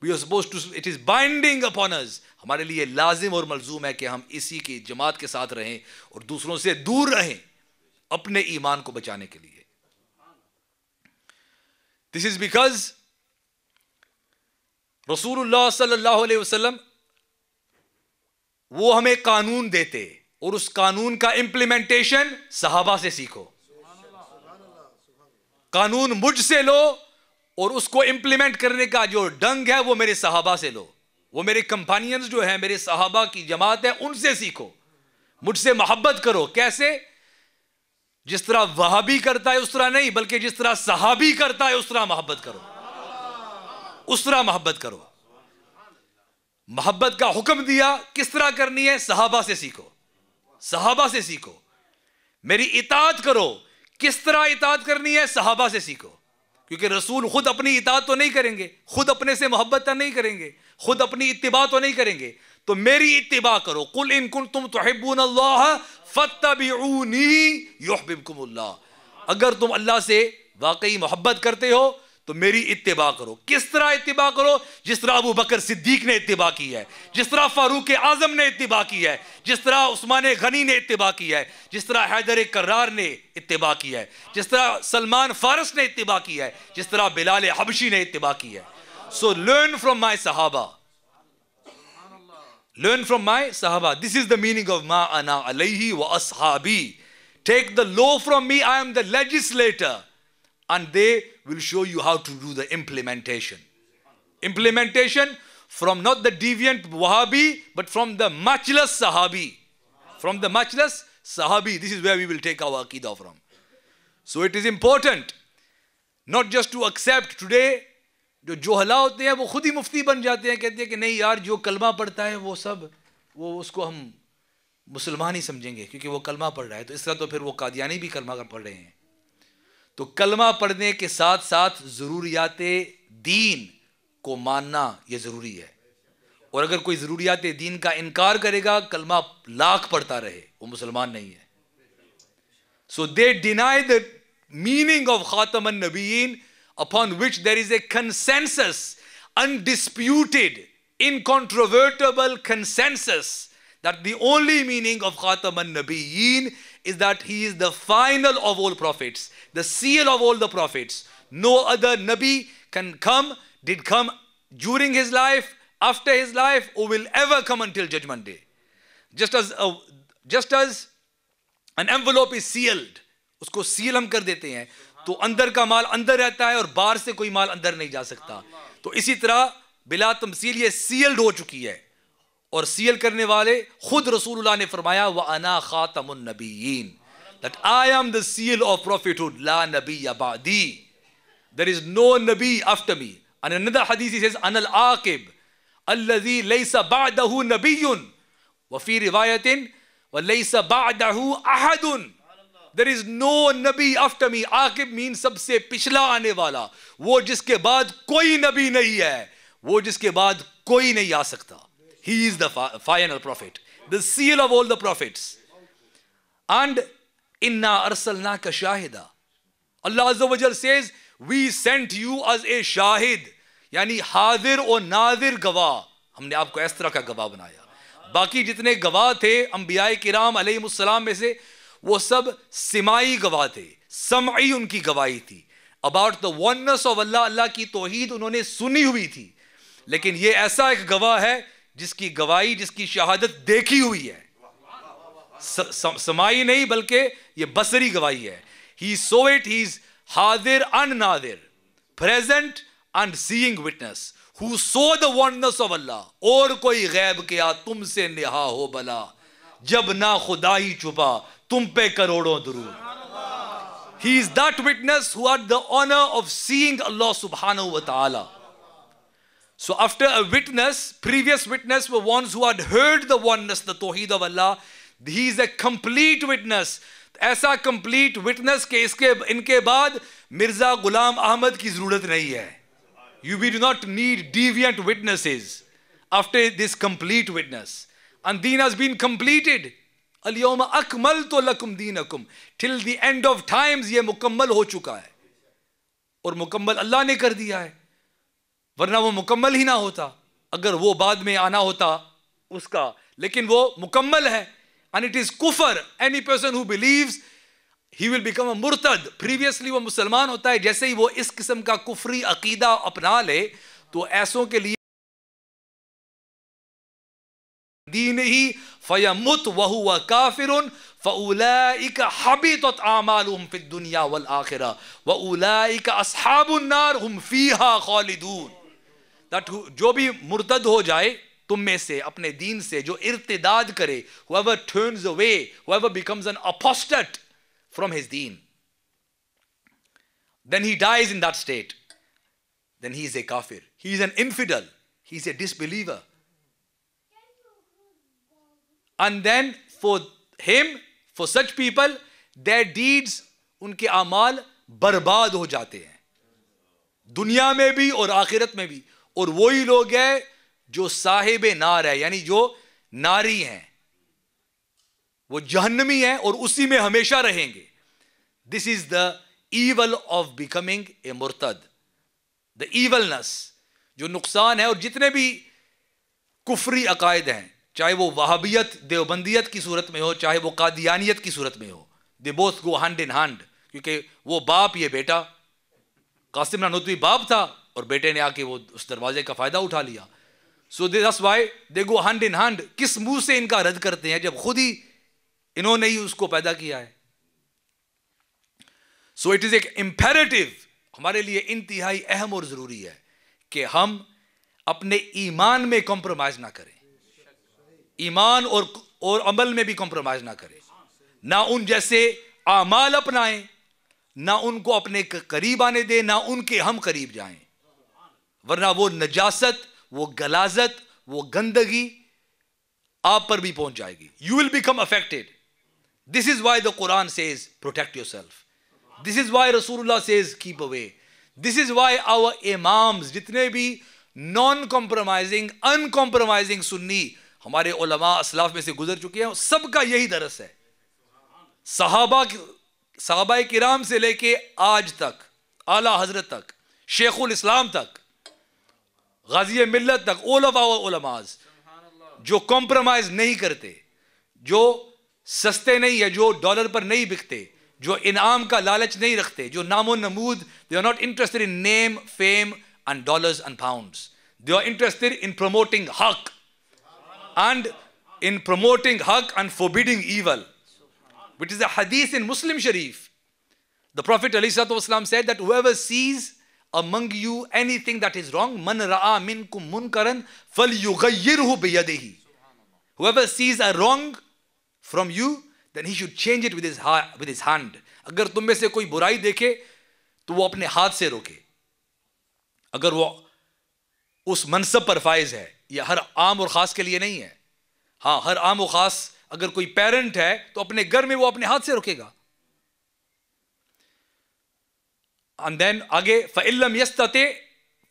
We are supposed to, it is binding upon us, हमारे लिए लाजिम और मलजूम है कि हम इसी की जमात के साथ रहें और दूसरों से दूर रहें अपने ईमान को बचाने के लिए। This is because रसूलुल्लाह सल्लल्लाहु अलैहि वसल्लम वो हमें कानून देते और उस कानून का इंप्लीमेंटेशन सहाबा से सीखो। कानून मुझसे लो और उसको इंप्लीमेंट करने का जो ढंग है वो मेरे सहाबा से लो, वो मेरे कंपेनियंस जो है, मेरे सहाबा की जमात है, उनसे सीखो, मुझसे मोहब्बत करो। कैसे? जिस तरह वहाबी करता है उस तरह नहीं, बल्कि जिस तरह सहाबी करता है उस तरह मोहब्बत करो, उस तरह मोहब्बत करो। मोहब्बत का हुक्म दिया, किस तरह करनी है? सहाबा से सीखो, सहाबा से सीखो। मेरी इताअत करो, किस तरह इताअत करनी है? सहाबा से सीखो। क्योंकि रसूल खुद अपनी इताअत तो नहीं करेंगे, खुद अपने से मोहब्बत तो नहीं करेंगे, खुद अपनी इत्तिबा तो नहीं करेंगे, तो मेरी इत्तिबा करो। कुल इन कुंतुम तुहिब्बूनल्लाह फत्तबिऊनी युहब्बिबकुमुल्लाह। अगर तुम अल्लाह से वाकई मोहब्बत करते हो तो मेरी इत्तिबा करो। किस तरह इत्तिबा करो? जिस तरह अबू बकर सिद्दीक ने इत्तिबा की है, जिस तरह फारूक आजम ने इत्तिबा की है, जिस तरह उस्मान गनी ने इत्तिबा की है, जिस तरह हैदर कर्रार ने इत्तिबा की है, जिस तरह सलमान फारस ने इत्तिबा की है, जिस तरह बिलाल हबशी ने इत्तिबा की है। सो लर्न फ्रॉम माई सहाबा, learn from my sahaba. This is the meaning of ma ana alayhi wa ashabi. Take the law from me, I am the legislator, and they will show you how to do the implementation. Implementation from not the deviant Wahhabi, but from the matchless Sahabi. From the matchless Sahabi. This is where we will take our Aqidah from. So it is important not just to accept today. जो जोहला होते हैं वो खुद ही मुफ्ती बन जाते हैं, कहते हैं कि नहीं यार जो कलमा पढ़ता है वो सब वो उसको हम मुसलमान ही समझेंगे क्योंकि वो कलमा पढ़ रहा है। तो इस तरह तो फिर वो कादियानी भी कलमा पढ़ रहे हैं। तो कलमा पढ़ने के साथ साथ ज़रूरियात दीन को मानना ये ज़रूरी है। और अगर कोई ज़रूरियात दीन का इनकार करेगा, कलमा लाख पढ़ता रहे, वो मुसलमान नहीं है। So they deny the meaning of khataman nabiyyin, upon which there is a consensus, undisputed, incontrovertible consensus, that the only meaning of Khatam al-Nabiyyin is that he is the final of all prophets, the seal of all the prophets. No other Nabi did come during his life, after his life, or will ever come until Judgment Day. Just as an envelope is sealed, उसको seal हम कर देते हैं तो अंदर का माल अंदर रहता है और बाहर से कोई माल अंदर नहीं जा सकता। तो इसी तरह बिला तमसील ये सील्ड हो चुकी है। और सील करने वाले खुद रसूलुल्लाह ने फरमाया व अना खातमुन नबिय्यीन, that I am the seal of prophethood, la nabiyya ba'di, there is no nabi after me. And another hadith he says anal aqib alladhi laysa ba'dahu nabiyyun, wa fi riwayatin wa laysa ba'dahu ahadun. There is no Nabi after me. Aqib means सबसे पिछला आने वाला, वो जिसके बाद कोई नबी नहीं है, वो जिसके बाद कोई नहीं आ सकता. He is the final prophet, the seal of all the prophets. And inna arsalnaka shahida. Allah Azza wa Jal says, we sent you as a shahid, यानी हाजिर और नाजिर गवाह. हमने आपको इस तरह का गवाह बनाया. बाकी जितने गवाह थे अंबियाए किराम अलैहिमुस्सलाम में से, वो सब सिमाई गवाह थे, समई उनकी गवाही थी. अबाउट द वननेस ऑफ अल्लाह, अल्लाह की तौहीद उन्होंने सुनी हुई थी. लेकिन ये ऐसा एक गवाह है जिसकी गवाही, जिसकी शहादत देखी हुई है. समाई नहीं बल्कि ये बसरी गवाही है. He saw it, he is hazir and nadir, present and seeing witness, who saw the oneness of Allah. और कोई गैब किया तुमसे निहा हो भला, जब ना खुदा ही छुपा तुम पे करोड़ों दुरूद. He is that witness who had the honor of seeing Allah subhanahu wa ta'ala. So after a witness, previous witness were ones who had heard the oneness, the tawheed of Allah. He is a complete witness. ऐसा complete witness के इनके बाद मिर्जा गुलाम अहमद की जरूरत नहीं है. We do not need deviant witnesses after this complete witness. And deen has been completed. al-yawma akmaltu lakum dinakum. Till the end of times ये मुकम्मल हो चुका है. और मुकम्मल अल्लाह ने कर दिया है, वरना वो मुकम्मल ही ना होता अगर वो बाद में आना होता उसका. लेकिन वो मुकम्मल है. And it is kufr. Any person who believes, he will become a murtad. Previously वो मुसलमान होता है. जैसे ही वो इस किस्म का कुफरी अकीदा अपना ले तो ऐसों के लिए दीन ही फयमुत वहुवा काफिरुन फउलाइका हबितत आमालुहुम फिद दुनिया वल आखिरा व उलाइका अस्हाबुन नार हुम फीहा खालिदून. दैट जो भी मुर्तद हो जाए तुम में से, अपने दीन से जो इर्तिदाद करे, whoever turns away, whoever becomes an apostate from his deen, then he dies in that state, then he is a kafir, he is an infidel, he is a disbeliever. And then for him, for such people, their deeds, उनके अमाल बर्बाद हो जाते हैं दुनिया में भी और आखिरत में भी. और वही लोग हैं जो साहिब नार है, यानी जो नारी हैं, वो जहन्नमी है और उसी में हमेशा रहेंगे। This is the evil of becoming a murtad, the evilness, जो नुकसान है। और जितने भी कुफरी अकायद हैं, चाहे वो वहाबियत देवबंदियत की सूरत में हो, चाहे वो कादियानियत की सूरत में हो, they both go hand in hand, क्योंकि वो बाप ये बेटा, कासिम नानोतवी बाप था और बेटे ने आके वो उस दरवाजे का फायदा उठा लिया। So that's why they go hand in hand. किस मुंह से इनका रद्द करते हैं जब खुद ही इन्होंने ही उसको पैदा किया है। सो इट इज एक इंपेरेटिव, हमारे लिए इंतहाई अहम और जरूरी है कि हम अपने ईमान में कॉम्प्रोमाइज ना करें, ईमान और अमल में भी कॉम्प्रोमाइज ना करें, ना उन जैसे आमाल अपनाएं, ना उनको अपने करीब आने दें, ना उनके हम करीब जाएं, वरना वो नजासत, वो गलाजत, वो गंदगी आप पर भी पहुंच जाएगी। You will become affected. This is why the Quran says protect yourself, this is why Rasulullah says keep away, this is why our imams, जितने भी नॉन कॉम्प्रोमाइजिंग अनकॉम्प्रोमाइजिंग सुन्नी हमारे उलमा असलाफ में से गुजर चुके हैं, सबका यही दरस है। सहाबा किराम से लेके आज तक, आला हजरत तक, शेखुल इस्लाम तक, गाजी मिल्लत तक, ऑल ऑफ आवर उलमाज जो कॉम्प्रोमाइज नहीं करते, जो सस्ते नहीं है, जो डॉलर पर नहीं बिकते, जो इनाम का लालच नहीं रखते, जो नामो नमूद, they are not interested in name, fame and dollars and pounds, they are interested in promoting हक and forbidding evil, which is a hadith in Muslim Sharif. The Prophet ﷺ said that whoever sees among you anything that is wrong, man ra'a minkum munkaran falyughayyirhu biyadihi. Whoever sees a wrong from you, then he should change it with his hand. अगर तुम में से कोई बुराई देखे तो वो अपने हाथ से रोके, अगर वो उस मनसब पर फाइज है। यह हर आम और खास के लिए नहीं है। हाँ, हर आम और खास अगर कोई पेरेंट है तो अपने घर में वो अपने हाथ से रोकेगा। एंड देन आगे फ़इल्लम यस्तते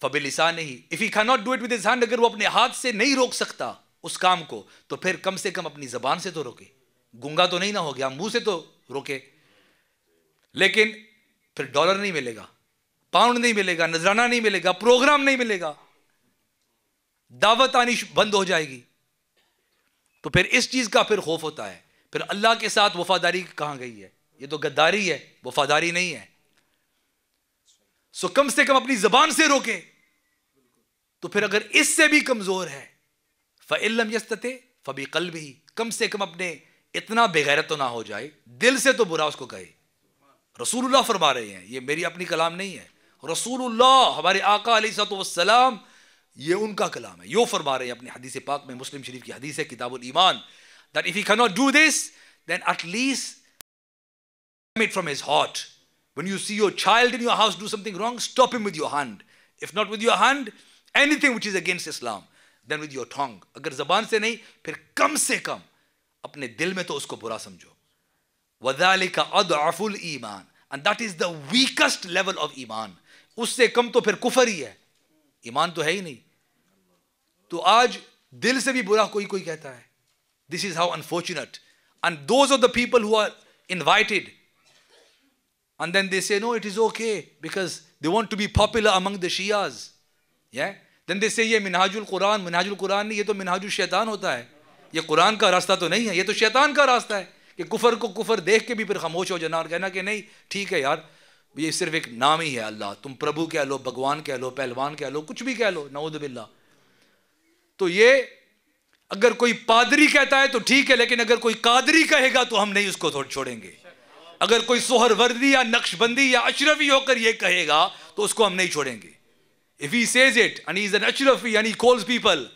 फ़बिलिसानिही, if he can not do it with his hand, अगर वो अपने हाथ से नहीं रोक सकता उस काम को तो फिर कम से कम अपनी जबान से तो रोके। गूंगा तो नहीं ना हो गया, मुंह से तो रोके। लेकिन फिर डॉलर नहीं मिलेगा, पाउंड नहीं मिलेगा, नजराना नहीं मिलेगा, प्रोग्राम नहीं मिलेगा, दावत आनी बंद हो जाएगी। तो फिर इस चीज का फिर खौफ होता है। फिर अल्लाह के साथ वफादारी कहां गई है? ये तो गद्दारी है, वफादारी नहीं है। सो कम से कम अपनी जबान से रोके। तो फिर अगर इससे भी कमजोर है, फ़इल्लम यस्तते फ़बिक़ल्बिही, कम से कम अपने इतना बेगैरत तो ना हो जाए, दिल से तो बुरा उसको कहे। रसूलुल्लाह फरमा रहे हैं, ये मेरी अपनी कलाम नहीं है, रसूलुल्लाह हमारे आका अलैहिस्सलाम ये उनका कलाम है। यो फरमा रहे हैं अपनी हदीस पाक में, मुस्लिम शरीफ की हदीस है किताबुल ईमान, that if he cannot do this, then at least it from his heart. When you see your child in your house do something wrong, stop him with your hand. If not with your hand, anything which is against Islam, then with your tongue. अगर जबान से नहीं, फिर कम से कम अपने दिल में तो उसको बुरा समझो। वज़ालिका अदअफुल ईमान, and that is the weakest level of ईमान। उससे कम तो फिर कुफर ही है, ईमान तो है ही नहीं। तो आज दिल से भी बुरा कोई कोई कहता है। This is how unfortunate. And those are the people who are invited. And then they say, no, it is okay because they want to be popular among the Shias. Yeah? Then they say, ये मिनहाजुल कुरान नहीं, ये तो मिनहाजुल शैतान होता है। ये कुरान का रास्ता तो नहीं है, ये तो शैतान का रास्ता है। कि कुफर को कुफर देख के भी फिर खामोश हो जाना और कहना कि नहीं ठीक है यार, ये सिर्फ एक नाम ही है अल्लाह, तुम प्रभु कह लो, भगवान कह लो, पहलवान कह लो, कुछ भी कह लो, नऊज़ बिल्लाह। तो ये अगर कोई पादरी कहता है तो ठीक है, लेकिन अगर कोई कादरी कहेगा तो हम नहीं उसको छोड़ेंगे। अगर कोई सोहरवर्दी या नक्शबंदी या अशरफी होकर ये कहेगा तो उसको हम नहीं छोड़ेंगे। If he says it and he is an Ashrafi and he calls people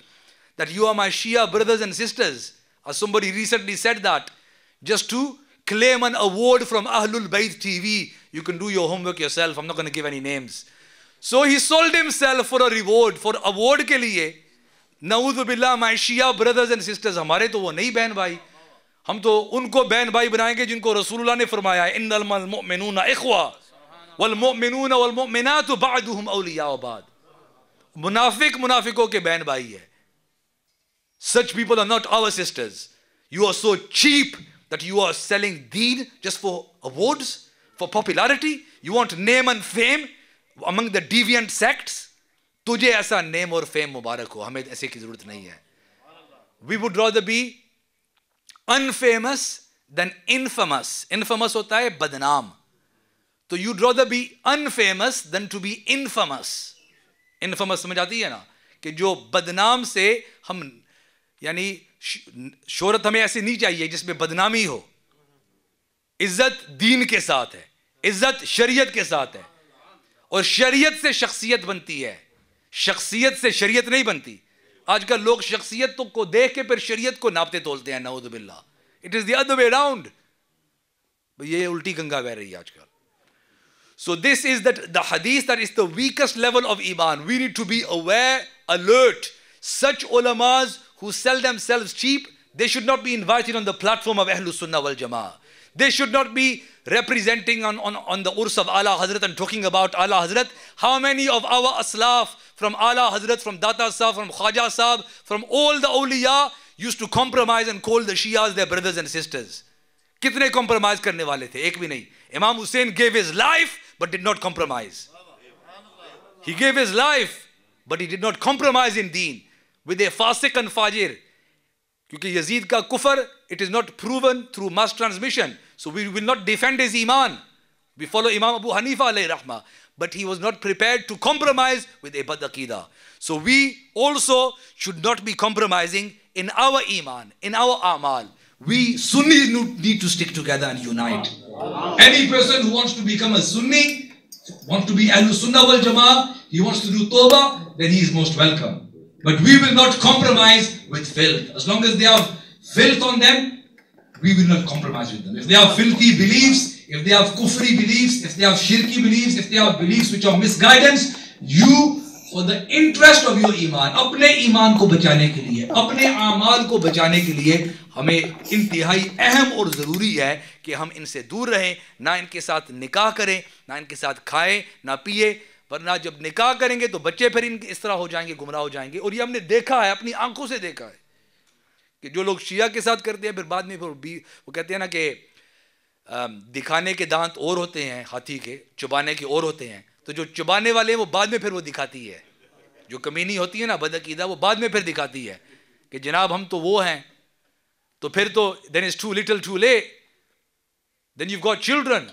that you are my Shia brothers and sisters, as somebody recently said that, just to claim an award from Ahlul Bayt TV, you can do your homework yourself, I'm not going to give any names. So he sold himself for a reward, for award के लिए। नऊज़ु बिल्लाह, my Shia brothers and sisters, हमारे तो वो नहीं बहन भाई, हम तो उनको बहन भाई बनाएंगे जिनको रसूलुल्लाह ने फरमाया है, इन्नल मुमिनूना इख्वा वल मुमिनूना वल मुमिनातु बअदुहुम औलियाउ बाद। मुनाफिक मुनाफिकों के बहन भाई है, Such people are not our sisters. You are so cheap that you are selling deen just for awards, for popularity. You want name and fame among the deviant sects. तुझे ऐसा name और fame मुबारक हो, हमें ऐसे की ज़रूरत नहीं है. We would rather be unfamous than infamous. Infamous होता है बदनाम. तो you'd rather be unfamous than to be infamous. Infamous समझ आती है ना, कि जो बदनाम से हम, यानी शोहरत हमें ऐसे नहीं चाहिए जिसमें बदनामी हो. इज्जत दीन के साथ है, इज्जत शरीयत के साथ है, और शरीयत से शख्सियत बनती है, शख्सियत से शरीयत नहीं बनती. आजकल लोग शख्सियत को देख के फिर शरीयत को नापते तोलते हैं. नऊज़ बिल्लाह. It is the other way around. ये उल्टी गंगा बह रही है आजकल. So this is the hadith that is the weakest level of iman. We need to be aware, alert. Such ulamas who sell themselves cheap, they should not be invited on the platform of Ahlus Sunnah wal Jama'ah. They should not be representing on the Urs of Ala Hazrat and talking about Ala Hazrat. How many of our aslaf from Ala Hazrat, from Data Sahab, from Khwaja Sahab, from all the awliya used to compromise and call the Shias their brothers and sisters? कितने compromise करने वाले थे? एक भी नहीं. Imam Hussein gave his life but did not compromise. He gave his life but he did not compromise in deen with a fasiq and fajir. क्योंकि Yazid का kufr, it is not proven through mass transmission. So we will not defend his iman. We follow Imam Abu Hanifa alayhi rahmah. But he was not prepared to compromise with a bad aqidah. So we also should not be compromising in our iman, in our amal. We Sunnis need to stick together and unite. Any person who wants to become a Sunni, wants to be Ahlus Sunnah wal Jama'ah, he wants to do Tawbah, then he is most welcome. But we will not compromise with filth. As long as they have filth on them, we will not compromise with them. If they have filthy beliefs, if they have kufri beliefs, if they have shirki beliefs, if they have beliefs which are misguidance, you, for the interest of your iman, अपने ईमान को बचाने के लिए, अपने आमाल को बचाने के लिए, हमें इंतहाई अहम और ज़रूरी है कि हम इनसे दूर रहें, ना इनके साथ निकाह करें, ना इनके साथ खाएं, ना पिए. वरना जब निकाह करेंगे तो बच्चे फिर इनके इस तरह हो जाएंगे, गुमराह हो जाएंगे. और ये हमने देखा है, अपनी आंखों से देखा है कि जो लोग शिया के साथ करते हैं, फिर बाद में वो कहते हैं ना कि दिखाने के दांत और होते हैं हाथी के, चुबाने के और होते हैं. तो जो चुबाने वाले हैं वो बाद में फिर वो दिखाती है. जो कमीनी होती है ना बदअकीदा, वो बाद में फिर दिखाती है कि जनाब हम तो वो हैं. तो फिर तो then it's too little too late. Then you've got children.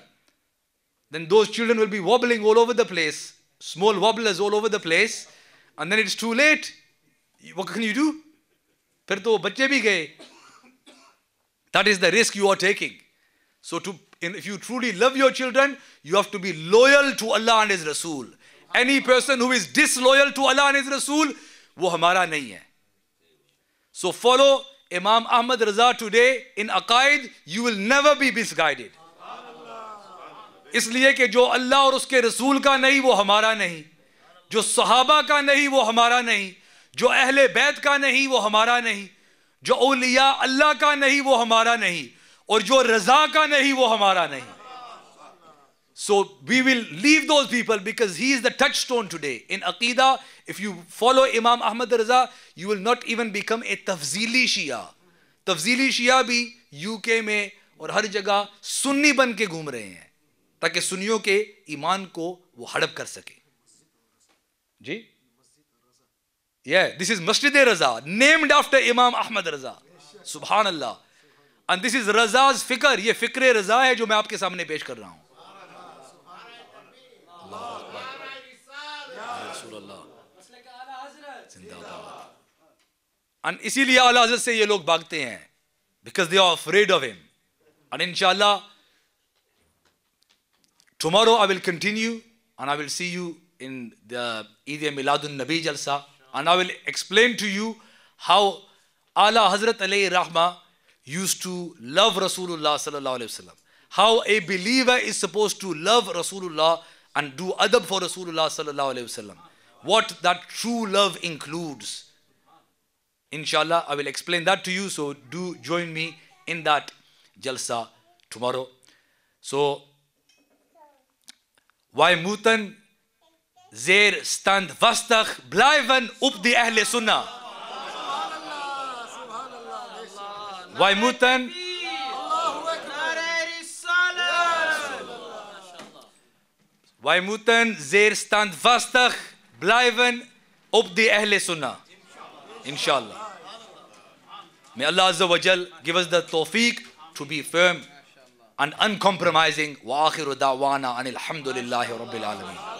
Then those children will be wobbling all over the place, small wobblers all over the place, and then it's too late. What can you do? फिर तो बच्चे भी गए. That is the risk you are taking. So if you truly love your children, you have to be loyal to Allah and His Rasul. Any person who is disloyal to Allah and His Rasul, वो हमारा नहीं है. So follow Imam Ahmad Raza today in Aqaid, you will never be misguided. इसलिए कि जो अल्लाह और उसके रसूल का नहीं वो हमारा नहीं, जो सहाबा का नहीं वो हमारा नहीं, जो अहले बैत का नहीं वो हमारा नहीं, जो औलिया अल्लाह का नहीं वो हमारा नहीं, और जो रजा का नहीं वो हमारा नहीं. So we will leave those people because he is the touchstone today. In Aqidah, if you follow Imam Ahmad Raza, you will not even become a Tafzili Shia. Tafzili Shia भी UK में और हर जगह सुन्नी बन के घूम रहे हैं ताकि सुन्नियों के ईमान को वो हड़प कर सके. जी? Yeah, this is Masjid Raza, named after Imam Ahmad Raza. Subhanallah. And this is Raza's fikr. ये fikr Raza है जो मैं आपके सामने पेश कर रहा हूँ. And इसीलिए आला हज़रत से ये लोग भागते हैं, because they are afraid of him. And inshallah, tomorrow I will continue and I will see you in the Eid Miladun Nabi Jalsa, and I will explain to you how Ala Hazrat alayhi rahmah used to love Rasulullah sallallahu alayhi wasallam. How a believer is supposed to love Rasulullah and do adab for Rasulullah sallallahu alayhi wasallam. What that true love includes. Inshallah, I will explain that to you. So do join me in that Jalsa tomorrow. So, wij moeten zeer standvastig blijven op de Ahle Sunnah. Wij moeten zeer standvastig blijven op die Ahle Sunnah. Inshallah. May Allah Azza wa Jal give us the tawfiq to be firm and uncompromising. Wa akhiru da'wana anil hamdulillahi rabbil alameen.